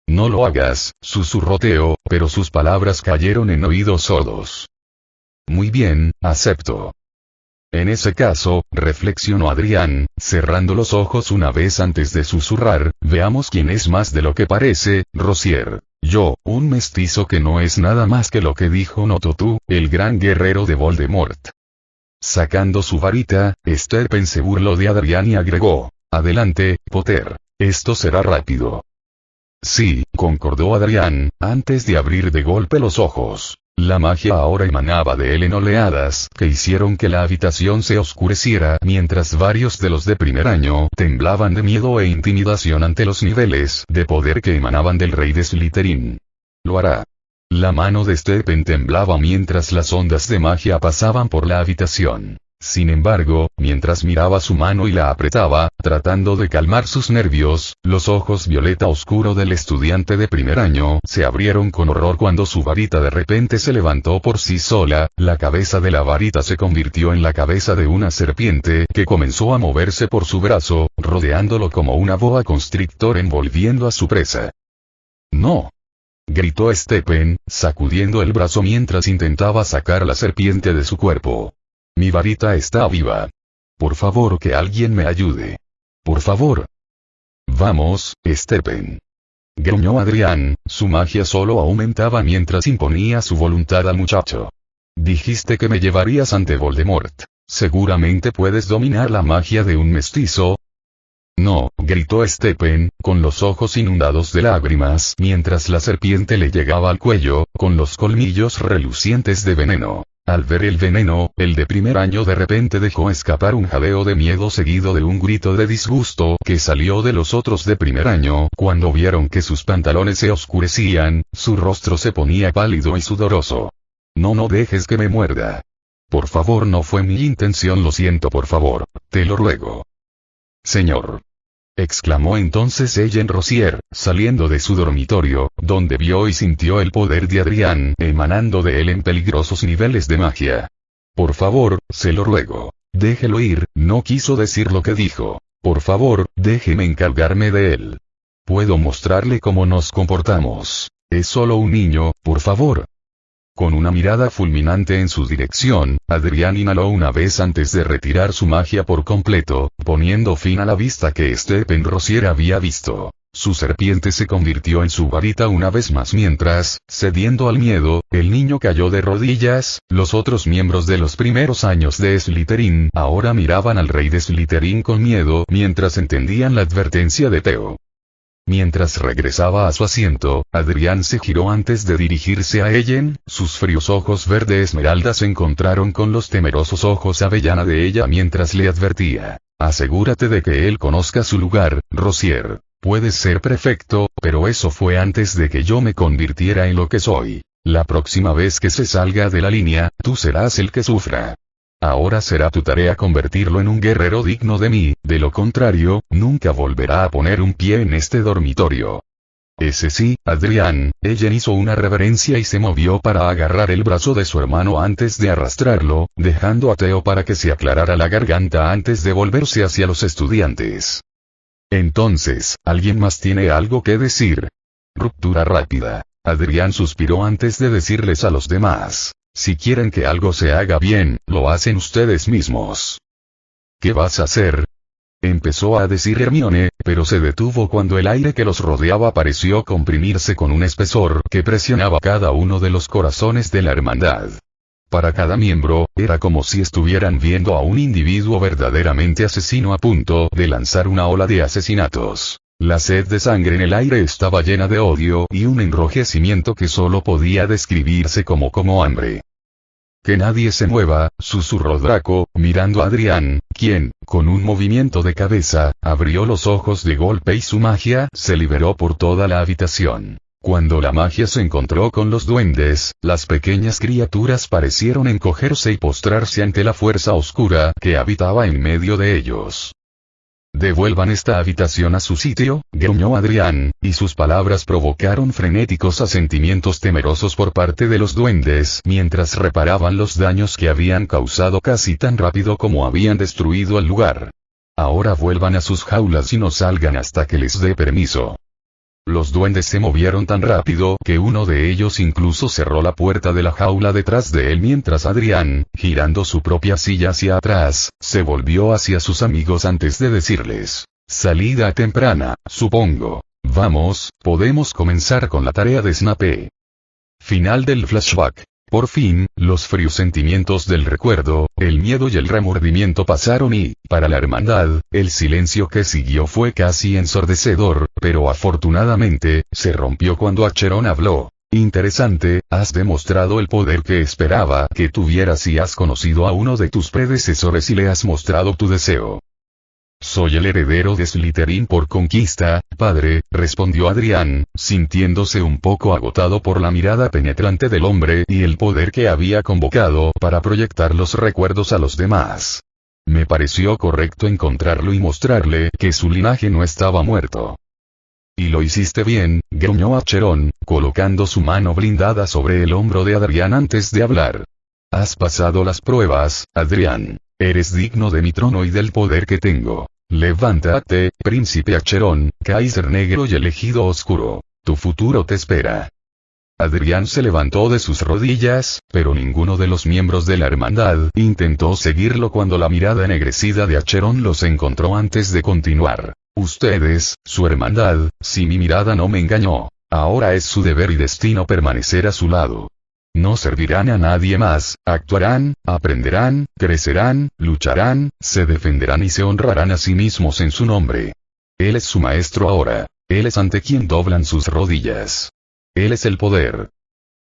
Speaker 1: No lo hagas, susurró Theo, pero sus palabras cayeron en oídos sordos. Muy bien, acepto. En ese caso, reflexionó Adrián, cerrando los ojos una vez antes de susurrar, veamos quién es más de lo que parece, Rosier. Yo, un mestizo que no es nada más que lo que dijo Nototu, el gran guerrero de Voldemort. Sacando su varita, Stephen se burló de Adrián y agregó, adelante, Potter. Esto será rápido. Sí, concordó Adrián, antes de abrir de golpe los ojos. La magia ahora emanaba de él en oleadas que hicieron que la habitación se oscureciera mientras varios de los de primer año temblaban de miedo e intimidación ante los niveles de poder que emanaban del rey de Slytherin. Lo hará. La mano de Stephen temblaba mientras las ondas de magia pasaban por la habitación. Sin embargo, mientras miraba su mano y la apretaba, tratando de calmar sus nervios, los ojos violeta oscuro del estudiante de primer año se abrieron con horror cuando su varita de repente se levantó por sí sola. La cabeza de la varita se convirtió en la cabeza de una serpiente que comenzó a moverse por su brazo, rodeándolo como una boa constrictor envolviendo a su presa. ¡No! Gritó Stephen, sacudiendo el brazo mientras intentaba sacar la serpiente de su cuerpo. Mi varita está viva. Por favor, que alguien me ayude. Por favor. Vamos, Stephen. Gruñó Adrián, su magia solo aumentaba mientras imponía su voluntad al muchacho. Dijiste que me llevarías ante Voldemort. ¿Seguramente puedes dominar la magia de un mestizo? No, gritó Stephen, con los ojos inundados de lágrimas mientras la serpiente le llegaba al cuello, con los colmillos relucientes de veneno. Al ver el veneno, el de primer año de repente dejó escapar un jadeo de miedo seguido de un grito de disgusto que salió de los otros de primer año cuando vieron que sus pantalones se oscurecían, su rostro se ponía pálido y sudoroso. No dejes que me muerda. Por favor, no fue mi intención, lo siento, por favor, te lo ruego. Señor. Exclamó entonces Ellen Rosier, saliendo de su dormitorio, donde vio y sintió el poder de Adrián emanando de él en peligrosos niveles de magia. Por favor, se lo ruego. Déjelo ir, no quiso decir lo que dijo. Por favor, déjeme encargarme de él. Puedo mostrarle cómo nos comportamos. Es solo un niño, por favor. Con una mirada fulminante en su dirección, Adrián inhaló una vez antes de retirar su magia por completo, poniendo fin a la vista que Stephen Rosier había visto. Su serpiente se convirtió en su varita una vez más mientras, cediendo al miedo, el niño cayó de rodillas. Los otros miembros de los primeros años de Slytherin ahora miraban al rey de Slytherin con miedo mientras entendían la advertencia de Theo. Mientras regresaba a su asiento, Adrián se giró antes de dirigirse a Ellen, sus fríos ojos verde esmeralda se encontraron con los temerosos ojos avellana de ella mientras le advertía: asegúrate de que él conozca su lugar, Rosier. Puedes ser perfecto, pero eso fue antes de que yo me convirtiera en lo que soy. La próxima vez que se salga de la línea, tú serás el que sufra. Ahora será tu tarea convertirlo en un guerrero digno de mí, de lo contrario, nunca volverá a poner un pie en este dormitorio. Ese sí, Adrián. Ellen hizo una reverencia y se movió para agarrar el brazo de su hermano antes de arrastrarlo, dejando a Theo para que se aclarara la garganta antes de volverse hacia los estudiantes. Entonces, ¿alguien más tiene algo que decir? Ruptura rápida. Adrián suspiró antes de decirles a los demás: si quieren que algo se haga bien, lo hacen ustedes mismos. ¿Qué vas a hacer? Empezó a decir Hermione, pero se detuvo cuando el aire que los rodeaba pareció comprimirse con un espesor que presionaba cada uno de los corazones de la hermandad. Para cada miembro, era como si estuvieran viendo a un individuo verdaderamente asesino a punto de lanzar una ola de asesinatos. La sed de sangre en el aire estaba llena de odio y un enrojecimiento que solo podía describirse como hambre. Que nadie se mueva, susurró Draco, mirando a Adrián, quien, con un movimiento de cabeza, abrió los ojos de golpe y su magia se liberó por toda la habitación. Cuando la magia se encontró con los duendes, las pequeñas criaturas parecieron encogerse y postrarse ante la fuerza oscura que habitaba en medio de ellos. Devuelvan esta habitación a su sitio, gruñó Adrián, y sus palabras provocaron frenéticos asentimientos temerosos por parte de los duendes mientras reparaban los daños que habían causado casi tan rápido como habían destruido el lugar. Ahora vuelvan a sus jaulas y no salgan hasta que les dé permiso. Los duendes se movieron tan rápido que uno de ellos incluso cerró la puerta de la jaula detrás de él mientras Adrián, girando su propia silla hacia atrás, se volvió hacia sus amigos antes de decirles: salida temprana, supongo. Vamos, podemos comenzar con la tarea de Snape. Final del flashback. Por fin, los fríos sentimientos del recuerdo, el miedo y el remordimiento pasaron y, para la hermandad, el silencio que siguió fue casi ensordecedor, pero afortunadamente, se rompió cuando Acheron habló. Interesante, has demostrado el poder que esperaba que tuvieras y has conocido a uno de tus predecesores y le has mostrado tu deseo. Soy el heredero de Slytherin por conquista, padre, respondió Adrián, sintiéndose un poco agotado por la mirada penetrante del hombre y el poder que había convocado para proyectar los recuerdos a los demás. Me pareció correcto encontrarlo y mostrarle que su linaje no estaba muerto. Y lo hiciste bien, gruñó Acheron, colocando su mano blindada sobre el hombro de Adrián antes de hablar. Has pasado las pruebas, Adrián. Eres digno de mi trono y del poder que tengo. Levántate, príncipe Acheron, Kaiser negro y elegido oscuro. Tu futuro te espera. Adrián se levantó de sus rodillas, pero ninguno de los miembros de la hermandad intentó seguirlo cuando la mirada ennegrecida de Acheron los encontró antes de continuar. Ustedes, su hermandad, si mi mirada no me engañó, ahora es su deber y destino permanecer a su lado. No servirán a nadie más, actuarán, aprenderán, crecerán, lucharán, se defenderán y se honrarán a sí mismos en su nombre. Él es su maestro ahora, él es ante quien doblan sus rodillas. Él es el poder.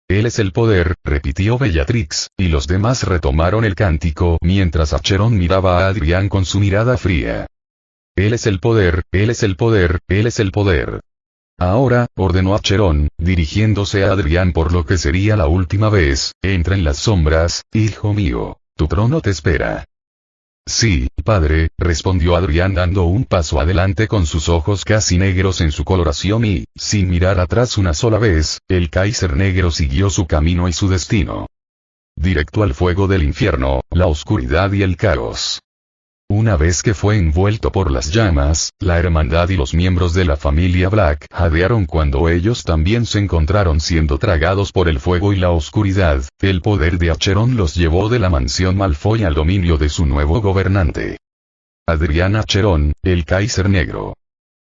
Speaker 1: Él es el poder, repitió Bellatrix, y los demás retomaron el cántico mientras Acheron miraba a Adrián con su mirada fría. Él es el poder, él es el poder, él es el poder. Ahora, ordenó Acheron, dirigiéndose a Adrián por lo que sería la última vez, entra en las sombras, hijo mío, tu trono te espera. Sí, padre, respondió Adrián dando un paso adelante con sus ojos casi negros en su coloración y, sin mirar atrás una sola vez, el Kaiser negro siguió su camino y su destino. Directo al fuego del infierno, la oscuridad y el caos. Una vez que fue envuelto por las llamas, la hermandad y los miembros de la familia Black jadearon cuando ellos también se encontraron siendo tragados por el fuego y la oscuridad. El poder de Acheron los llevó de la mansión Malfoy al dominio de su nuevo gobernante. Adrián Acheron, el Kaiser negro.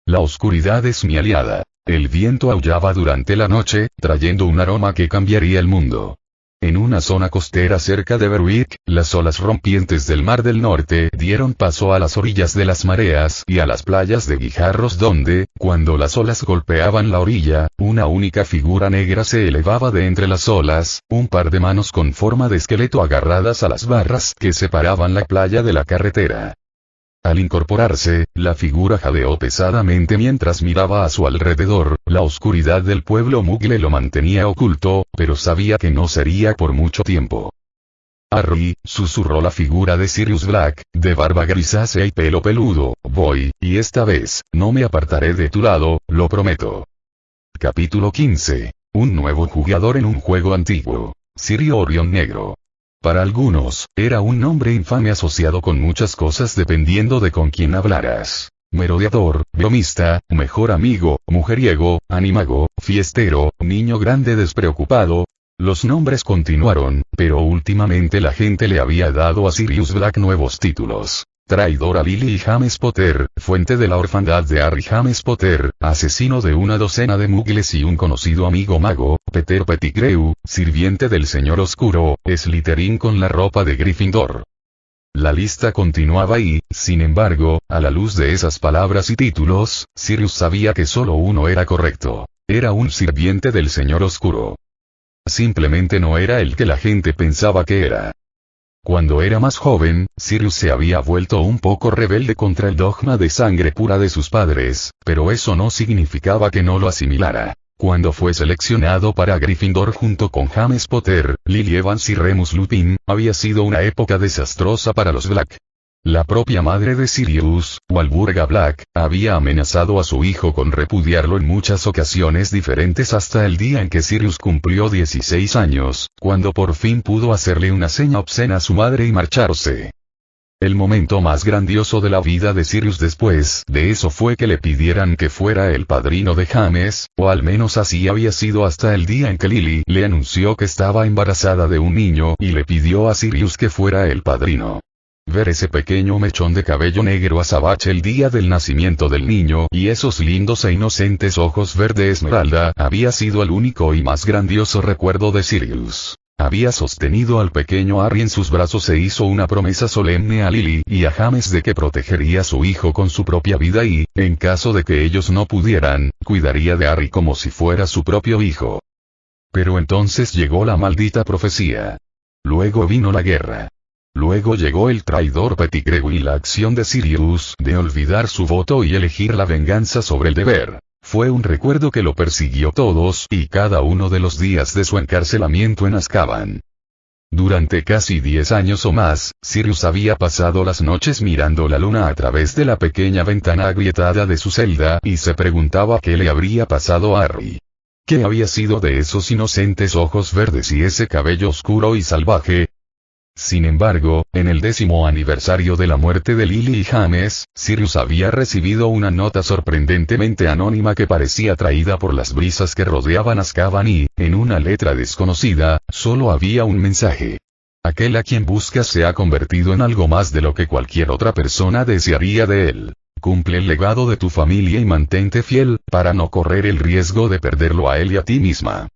Speaker 1: La oscuridad es mi aliada. El viento aullaba durante la noche, trayendo un aroma que cambiaría el mundo. En una zona costera cerca de Berwick, las olas rompientes del Mar del Norte dieron paso a las orillas de las mareas y a las playas de guijarros donde, cuando las olas golpeaban la orilla, una única figura negra se elevaba de entre las olas, un par de manos con forma de esqueleto agarradas a las barras que separaban la playa de la carretera. Al incorporarse, la figura jadeó pesadamente mientras miraba a su alrededor. La oscuridad del pueblo Mugle lo mantenía oculto, pero sabía que no sería por mucho tiempo. Harry, susurró la figura de Sirius Black, de barba grisácea y pelo peludo, voy, y esta vez, no me apartaré de tu lado, lo prometo. Capítulo 15. Un nuevo jugador en un juego antiguo. Sirio Orión Negro. Para algunos, era un nombre infame asociado con muchas cosas dependiendo de con quién hablaras. Merodeador, bromista, mejor amigo, mujeriego, animago, fiestero, niño grande despreocupado. Los nombres continuaron, pero últimamente la gente le había dado a Sirius Black nuevos títulos. Traidor a Lily y James Potter, fuente de la orfandad de Harry James Potter, asesino de una docena de mugles y un conocido amigo mago, Peter Pettigrew, sirviente del Señor Oscuro, Slytherin con la ropa de Gryffindor. La lista continuaba y, sin embargo, a la luz de esas palabras y títulos, Sirius sabía que solo uno era correcto. Era un sirviente del Señor Oscuro. Simplemente no era el que la gente pensaba que era. Cuando era más joven, Sirius se había vuelto un poco rebelde contra el dogma de sangre pura de sus padres, pero eso no significaba que no lo asimilara. Cuando fue seleccionado para Gryffindor junto con James Potter, Lily Evans y Remus Lupin, había sido una época desastrosa para los Black. La propia madre de Sirius, Walburga Black, había amenazado a su hijo con repudiarlo en muchas ocasiones diferentes hasta el día en que Sirius cumplió 16 años, cuando por fin pudo hacerle una seña obscena a su madre y marcharse. El momento más grandioso de la vida de Sirius después de eso fue que le pidieran que fuera el padrino de James, o al menos así había sido hasta el día en que Lily le anunció que estaba embarazada de un niño y le pidió a Sirius que fuera el padrino. Ver ese pequeño mechón de cabello negro azabache el día del nacimiento del niño y esos lindos e inocentes ojos verde esmeralda había sido el único y más grandioso recuerdo de Sirius. Había sostenido al pequeño Harry en sus brazos e hizo una promesa solemne a Lily y a James de que protegería a su hijo con su propia vida y, en caso de que ellos no pudieran, cuidaría de Harry como si fuera su propio hijo. Pero entonces llegó la maldita profecía. Luego vino la guerra. Luego llegó el traidor Pettigrew y la acción de Sirius de olvidar su voto y elegir la venganza sobre el deber. Fue un recuerdo que lo persiguió todos y cada uno de los días de su encarcelamiento en Azkaban. Durante casi 10 años o más, Sirius había pasado las noches mirando la luna a través de la pequeña ventana agrietada de su celda y se preguntaba qué le habría pasado a Harry. ¿Qué había sido de esos inocentes ojos verdes y ese cabello oscuro y salvaje? Sin embargo, en el 10º aniversario de la muerte de Lily y James, Sirius había recibido una nota sorprendentemente anónima que parecía traída por las brisas que rodeaban Azkaban y, en una letra desconocida, solo había un mensaje. Aquel a quien buscas se ha convertido en algo más de lo que cualquier otra persona desearía de él. Cumple el legado de tu familia y mantente fiel, para no correr el riesgo de perderlo a él y a ti misma.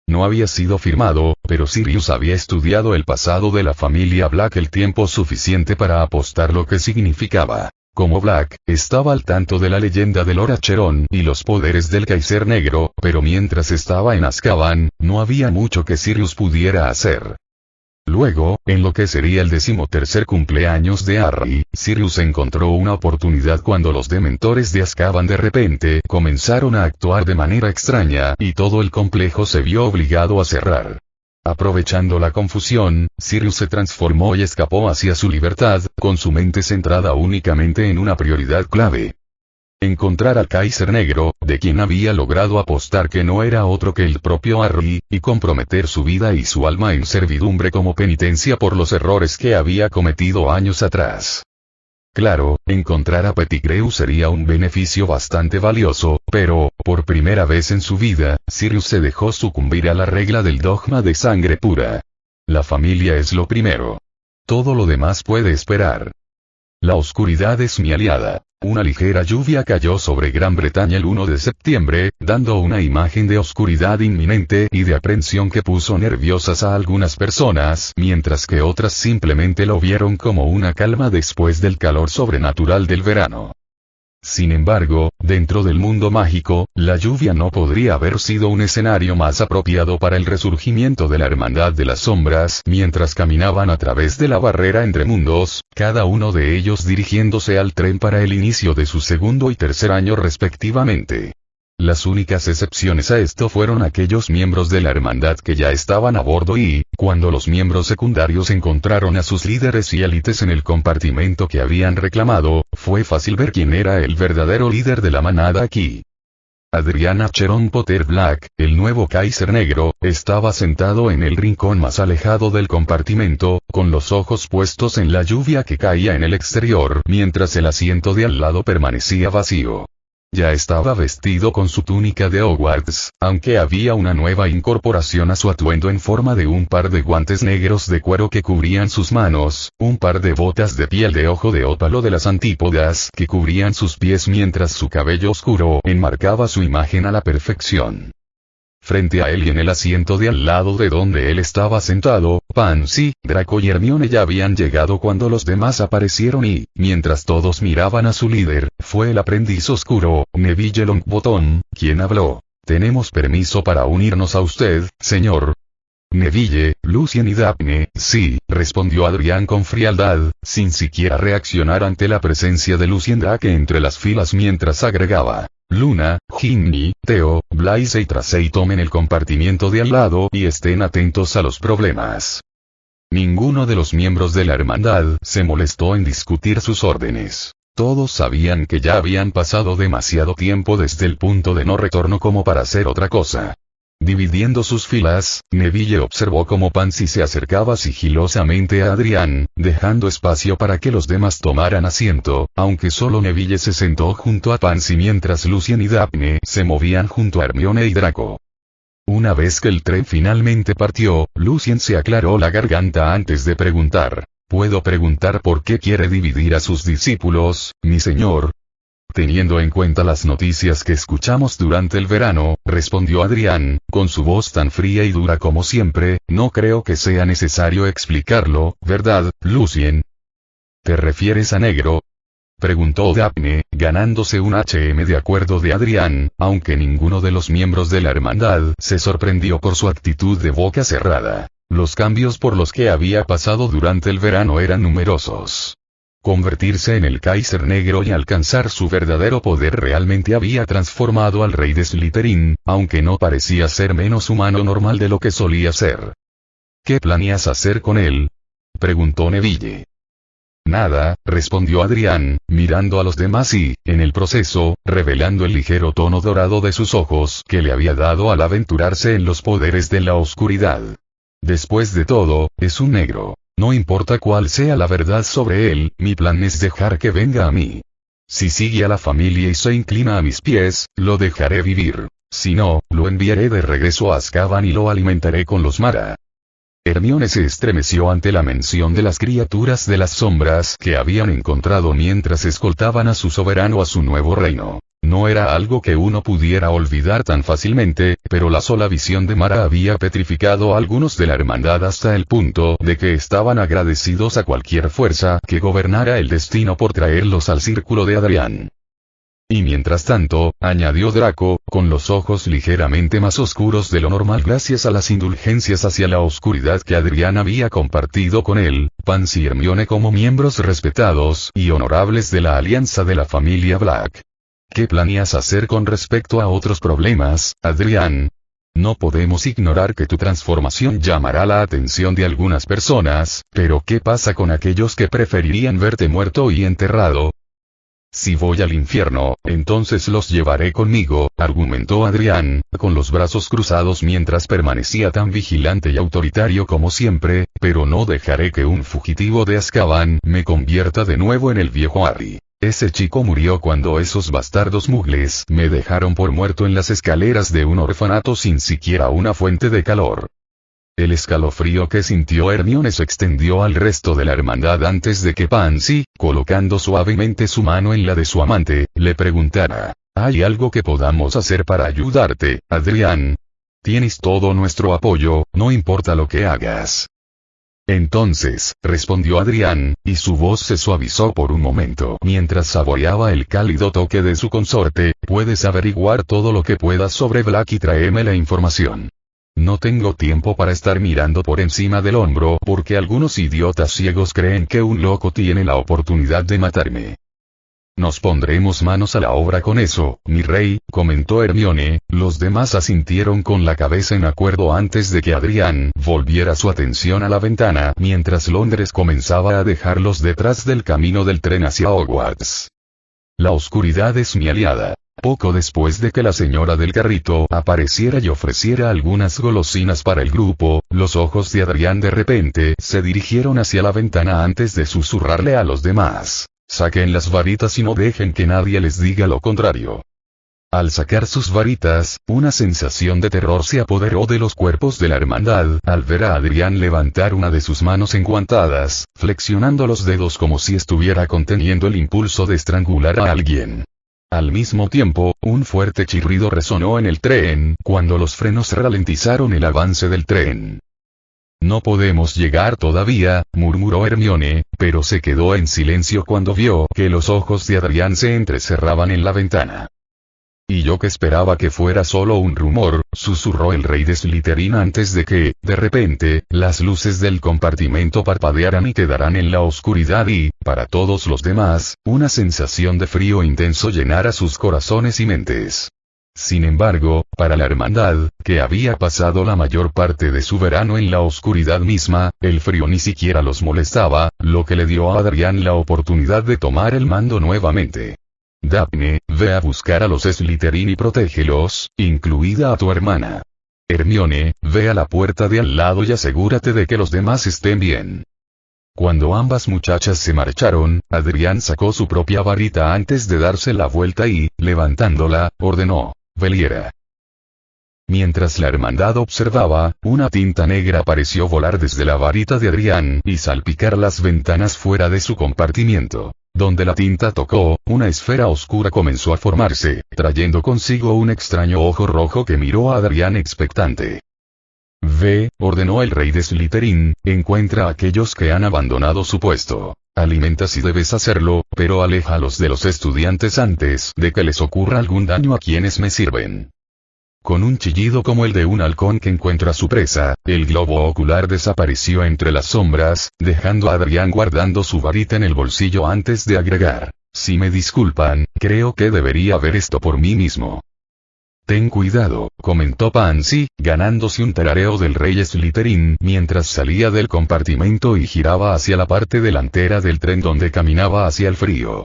Speaker 1: No había sido firmado, pero Sirius había estudiado el pasado de la familia Black el tiempo suficiente para apostar lo que significaba. Como Black, estaba al tanto de la leyenda de Lord Acheron y los poderes del Kaiser Negro, pero mientras estaba en Azkaban, no había mucho que Sirius pudiera hacer. Luego, en lo que sería el 13º cumpleaños de Harry, Sirius encontró una oportunidad cuando los dementores de Azkaban de repente comenzaron a actuar de manera extraña y todo el complejo se vio obligado a cerrar. Aprovechando la confusión, Sirius se transformó y escapó hacia su libertad, con su mente centrada únicamente en una prioridad clave. Encontrar al Kaiser Negro, de quien había logrado apostar que no era otro que el propio Harry, y comprometer su vida y su alma en servidumbre como penitencia por los errores que había cometido años atrás. Claro, encontrar a Pettigrew sería un beneficio bastante valioso, pero, por primera vez en su vida, Sirius se dejó sucumbir a la regla del dogma de sangre pura. La familia es lo primero. Todo lo demás puede esperar. La oscuridad es mi aliada. Una ligera lluvia cayó sobre Gran Bretaña el 1 de septiembre, dando una imagen de oscuridad inminente y de aprensión que puso nerviosas a algunas personas, mientras que otras simplemente lo vieron como una calma después del calor sobrenatural del verano. Sin embargo, dentro del mundo mágico, la lluvia no podría haber sido un escenario más apropiado para el resurgimiento de la Hermandad de las Sombras, mientras caminaban a través de la barrera entre mundos, cada uno de ellos dirigiéndose al tren para el inicio de su segundo y tercer año respectivamente. Las únicas excepciones a esto fueron aquellos miembros de la hermandad que ya estaban a bordo y, cuando los miembros secundarios encontraron a sus líderes y élites en el compartimento que habían reclamado, fue fácil ver quién era el verdadero líder de la manada aquí. Adrian Acheron Potter Black, el nuevo Kaiser Negro, estaba sentado en el rincón más alejado del compartimento, con los ojos puestos en la lluvia que caía en el exterior, mientras el asiento de al lado permanecía vacío. Ya estaba vestido con su túnica de Hogwarts, aunque había una nueva incorporación a su atuendo en forma de un par de guantes negros de cuero que cubrían sus manos, un par de botas de piel de ojo de ópalo de las antípodas que cubrían sus pies mientras su cabello oscuro enmarcaba su imagen a la perfección. Frente a él y en el asiento de al lado de donde él estaba sentado, Pansy, Draco y Hermione ya habían llegado cuando los demás aparecieron y, mientras todos miraban a su líder, fue el aprendiz oscuro, Neville Longbottom, quien habló. «Tenemos permiso para unirnos a usted, señor». Neville, Lucien y Daphne, sí, respondió Adrian con frialdad, sin siquiera reaccionar ante la presencia de Lucien Drake entre las filas mientras agregaba. Luna, Ginny, Theo, Blaise y Tracey tomen el compartimiento de al lado y estén atentos a los problemas. Ninguno de los miembros de la hermandad se molestó en discutir sus órdenes. Todos sabían que ya habían pasado demasiado tiempo desde el punto de no retorno como para hacer otra cosa. Dividiendo sus filas, Neville observó cómo Pansy se acercaba sigilosamente a Adrian, dejando espacio para que los demás tomaran asiento, aunque solo Neville se sentó junto a Pansy mientras Lucien y Daphne se movían junto a Hermione y Draco. Una vez que el tren finalmente partió, Lucien se aclaró la garganta antes de preguntar. ¿Puedo preguntar por qué quiere dividir a sus discípulos, mi señor? Teniendo en cuenta las noticias que escuchamos durante el verano, respondió Adrian, con su voz tan fría y dura como siempre, no creo que sea necesario explicarlo, ¿verdad, Lucien? ¿Te refieres a negro? Preguntó Daphne, ganándose un de acuerdo de Adrian, aunque ninguno de los miembros de la hermandad se sorprendió por su actitud de boca cerrada. Los cambios por los que había pasado durante el verano eran numerosos. Convertirse en el Kaiser Negro y alcanzar su verdadero poder realmente había transformado al rey de Slytherin, aunque no parecía ser menos humano normal de lo que solía ser. ¿Qué planeas hacer con él? Preguntó Neville. Nada, respondió Adrian, mirando a los demás y, en el proceso, revelando el ligero tono dorado de sus ojos que le había dado al aventurarse en los poderes de la oscuridad. Después de todo, es un negro. No importa cuál sea la verdad sobre él, mi plan es dejar que venga a mí. Si sigue a la familia y se inclina a mis pies, lo dejaré vivir. Si no, lo enviaré de regreso a Azkaban y lo alimentaré con los Mara. Hermione se estremeció ante la mención de las criaturas de las sombras que habían encontrado mientras escoltaban a su soberano a su nuevo reino. No era algo que uno pudiera olvidar tan fácilmente, pero la sola visión de Mara había petrificado a algunos de la hermandad hasta el punto de que estaban agradecidos a cualquier fuerza que gobernara el destino por traerlos al círculo de Adrian. Y mientras tanto, añadió Draco, con los ojos ligeramente más oscuros de lo normal gracias a las indulgencias hacia la oscuridad que Adrian había compartido con él, Pansy y Hermione como miembros respetados y honorables de la alianza de la familia Black. ¿Qué planeas hacer con respecto a otros problemas, Adrian? No podemos ignorar que tu transformación llamará la atención de algunas personas, pero ¿qué pasa con aquellos que preferirían verte muerto y enterrado? Si voy al infierno, entonces los llevaré conmigo, argumentó Adrian, con los brazos cruzados mientras permanecía tan vigilante y autoritario como siempre, pero no dejaré que un fugitivo de Azkaban me convierta de nuevo en el viejo Harry. Ese chico murió cuando esos bastardos mugles me dejaron por muerto en las escaleras de un orfanato sin siquiera una fuente de calor. El escalofrío que sintió Hermione se extendió al resto de la hermandad antes de que Pansy, colocando suavemente su mano en la de su amante, le preguntara: ¿hay algo que podamos hacer para ayudarte, Adrián? Tienes todo nuestro apoyo, no importa lo que hagas. Entonces, respondió Adrián, y su voz se suavizó por un momento mientras saboreaba el cálido toque de su consorte: puedes averiguar todo lo que puedas sobre Black y tráeme la información. No tengo tiempo para estar mirando por encima del hombro porque algunos idiotas ciegos creen que un loco tiene la oportunidad de matarme. Nos pondremos manos a la obra con eso, mi rey, comentó Hermione. Los demás asintieron con la cabeza en acuerdo antes de que Adrián volviera su atención a la ventana mientras Londres comenzaba a dejarlos detrás del camino del tren hacia Hogwarts. La oscuridad es mi aliada. Poco después de que la señora del carrito apareciera y ofreciera algunas golosinas para el grupo, los ojos de Adrián de repente se dirigieron hacia la ventana antes de susurrarle a los demás: saquen las varitas y no dejen que nadie les diga lo contrario. Al sacar sus varitas, una sensación de terror se apoderó de los cuerpos de la hermandad al ver a Adrián levantar una de sus manos enguantadas, flexionando los dedos como si estuviera conteniendo el impulso de estrangular a alguien. Al mismo tiempo, un fuerte chirrido resonó en el tren cuando los frenos ralentizaron el avance del tren. No podemos llegar todavía, murmuró Hermione, pero se quedó en silencio cuando vio que los ojos de Adrián se entrecerraban en la ventana. Y yo que esperaba que fuera solo un rumor, susurró el rey de Slytherin antes de que, de repente, las luces del compartimento parpadearan y quedaran en la oscuridad y, para todos los demás, una sensación de frío intenso llenara sus corazones y mentes. Sin embargo, para la hermandad, que había pasado la mayor parte de su verano en la oscuridad misma, el frío ni siquiera los molestaba, lo que le dio a Adrián la oportunidad de tomar el mando nuevamente. Daphne, ve a buscar a los Slytherin y protégelos, incluida a tu hermana. Hermione, ve a la puerta de al lado y asegúrate de que los demás estén bien. Cuando ambas muchachas se marcharon, Adrián sacó su propia varita antes de darse la vuelta y, levantándola, ordenó: Veliera. Mientras la hermandad observaba, una tinta negra pareció volar desde la varita de Adrián y salpicar las ventanas fuera de su compartimiento. Donde la tinta tocó, una esfera oscura comenzó a formarse, trayendo consigo un extraño ojo rojo que miró a Adrián expectante. Ve, ordenó el rey de Slytherin, encuentra a aquellos que han abandonado su puesto. Alimenta si debes hacerlo, pero aléjalos de los estudiantes antes de que les ocurra algún daño a quienes me sirven. Con un chillido como el de un halcón que encuentra su presa, el globo ocular desapareció entre las sombras, dejando a Adrián guardando su varita en el bolsillo antes de agregar: si me disculpan, creo que debería ver esto por mí mismo. Ten cuidado, comentó Pansy, ganándose un tarareo del rey Slytherin mientras salía del compartimento y giraba hacia la parte delantera del tren donde caminaba hacia el frío.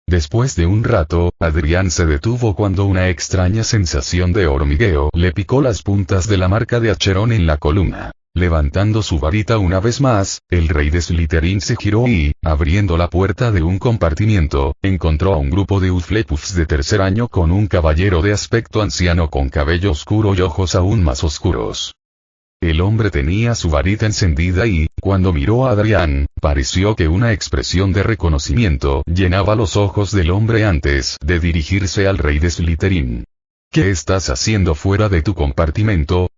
Speaker 1: Después de un rato, Adrián se detuvo cuando una extraña sensación de hormigueo le picó las puntas de la marca de Acheron en la columna. Levantando su varita una vez más, el rey de Slytherin se giró y, abriendo la puerta de un compartimiento, encontró a un grupo de Hufflepuffs de tercer año con un caballero de aspecto anciano con cabello oscuro y ojos aún más oscuros. El hombre tenía su varita encendida y, cuando miró a Adrián, pareció que una expresión de reconocimiento llenaba los ojos del hombre antes de dirigirse al rey de Slytherin. ¿Qué estás haciendo fuera de tu compartimento?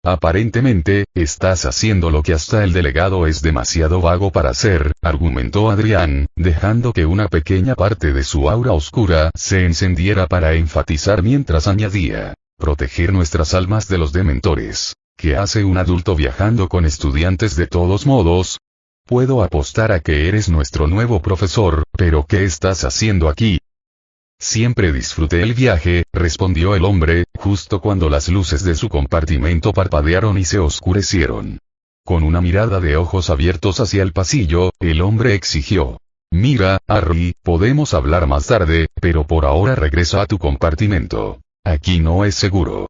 Speaker 1: Aparentemente, estás haciendo lo que hasta el delegado es demasiado vago para hacer, argumentó Adrián, dejando que una pequeña parte de su aura oscura se encendiera para enfatizar mientras añadía: proteger nuestras almas de los dementores. ¿Qué hace un adulto viajando con estudiantes de todos modos? Puedo apostar a que eres nuestro nuevo profesor, pero ¿qué estás haciendo aquí? Siempre disfruté el viaje, respondió el hombre, justo cuando las luces de su compartimento parpadearon y se oscurecieron. Con una mirada de ojos abiertos hacia el pasillo, el hombre exigió: mira, Harry, podemos hablar más tarde, pero por ahora regresa a tu compartimento. Aquí no es seguro.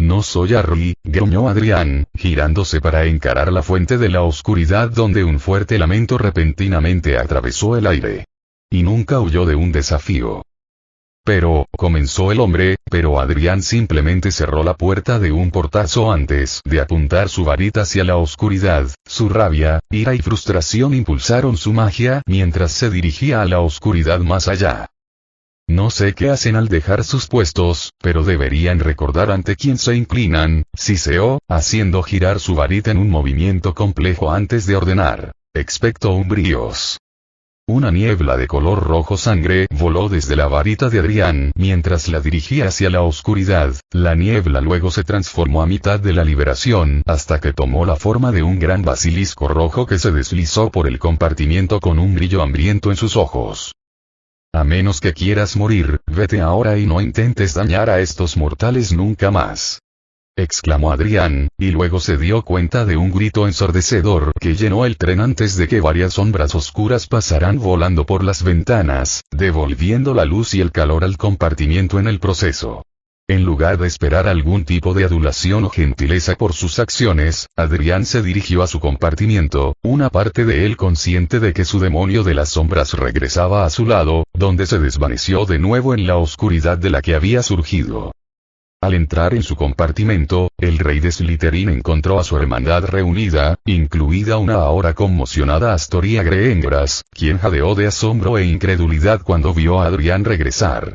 Speaker 1: No soy Harry, gruñó Adrián, girándose para encarar la fuente de la oscuridad donde un fuerte lamento repentinamente atravesó el aire. Y nunca huyó de un desafío. Pero, comenzó el hombre, pero Adrián simplemente cerró la puerta de un portazo antes de apuntar su varita hacia la oscuridad. Su rabia, ira y frustración impulsaron su magia mientras se dirigía a la oscuridad más allá. No sé qué hacen al dejar sus puestos, pero deberían recordar ante quién se inclinan, siseó, haciendo girar su varita en un movimiento complejo antes de ordenar. Expecto umbríos. Una niebla de color rojo sangre voló desde la varita de Adrián mientras la dirigía hacia la oscuridad. La niebla luego se transformó a mitad de la liberación hasta que tomó la forma de un gran basilisco rojo que se deslizó por el compartimiento con un brillo hambriento en sus ojos. A menos que quieras morir, vete ahora y no intentes dañar a estos mortales nunca más. Exclamó Adrián, y luego se dio cuenta de un grito ensordecedor que llenó el tren antes de que varias sombras oscuras pasaran volando por las ventanas, devolviendo la luz y el calor al compartimiento en el proceso. En lugar de esperar algún tipo de adulación o gentileza por sus acciones, Adrián se dirigió a su compartimiento, una parte de él consciente de que su demonio de las sombras regresaba a su lado, donde se desvaneció de nuevo en la oscuridad de la que había surgido. Al entrar en su compartimento, el rey de Slytherin encontró a su hermandad reunida, incluida una ahora conmocionada Astoria Greengrass, quien jadeó de asombro e incredulidad cuando vio a Adrián regresar.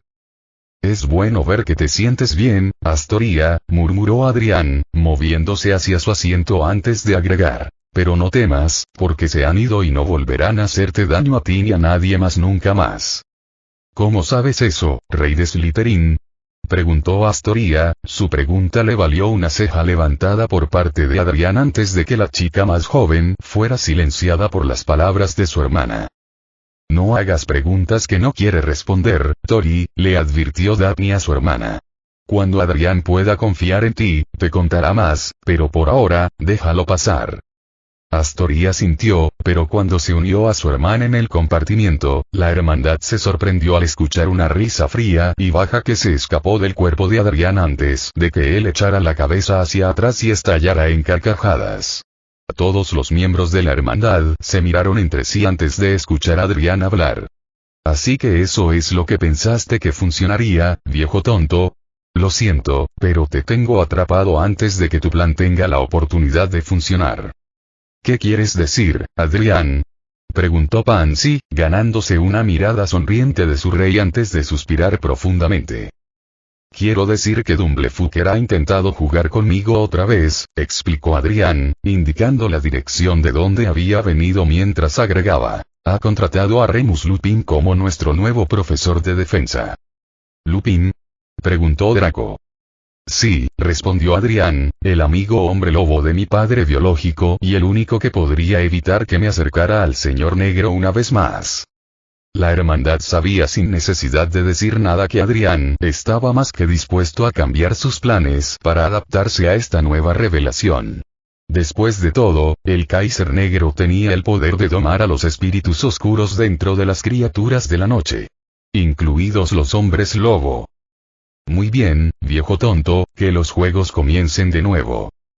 Speaker 1: Es bueno ver que te sientes bien, Astoria, murmuró Adrián, moviéndose hacia su asiento antes de agregar. Pero no temas, porque se han ido y no volverán a hacerte daño a ti ni a nadie más nunca más. ¿Cómo sabes eso, rey de Slytherin? Preguntó Astoria. Su pregunta le valió una ceja levantada por parte de Adrián antes de que la chica más joven fuera silenciada por las palabras de su hermana. No hagas preguntas que no quiere responder, Tori, le advirtió Daphne a su hermana. Cuando Adrián pueda confiar en ti, te contará más, pero por ahora, déjalo pasar. Astoria sintió, pero cuando se unió a su hermana en el compartimiento, la hermandad se sorprendió al escuchar una risa fría y baja que se escapó del cuerpo de Adrián antes de que él echara la cabeza hacia atrás y estallara en carcajadas. Todos los miembros de la hermandad se miraron entre sí antes de escuchar a Adrián hablar. Así que eso es lo que pensaste que funcionaría, viejo tonto. Lo siento, pero te tengo atrapado antes de que tu plan tenga la oportunidad de funcionar. ¿Qué quieres decir, Adrián? Preguntó Pansy, ganándose una mirada sonriente de su rey antes de suspirar profundamente. Quiero decir que Dumblefucker ha intentado jugar conmigo otra vez, explicó Adrián, indicando la dirección de donde había venido mientras agregaba. Ha contratado a Remus Lupin como nuestro nuevo profesor de defensa. ¿Lupin? Preguntó Draco. Sí, respondió Adrián, el amigo hombre lobo de mi padre biológico y el único que podría evitar que me acercara al señor negro una vez más. La hermandad sabía sin necesidad de decir nada que Adrián estaba más que dispuesto a cambiar sus planes para adaptarse a esta nueva revelación. Después de todo, el Kaiser Negro tenía el poder de domar a los espíritus oscuros dentro de las criaturas de la noche. Incluidos los hombres lobo. Muy bien, viejo tonto, que los juegos comiencen de nuevo.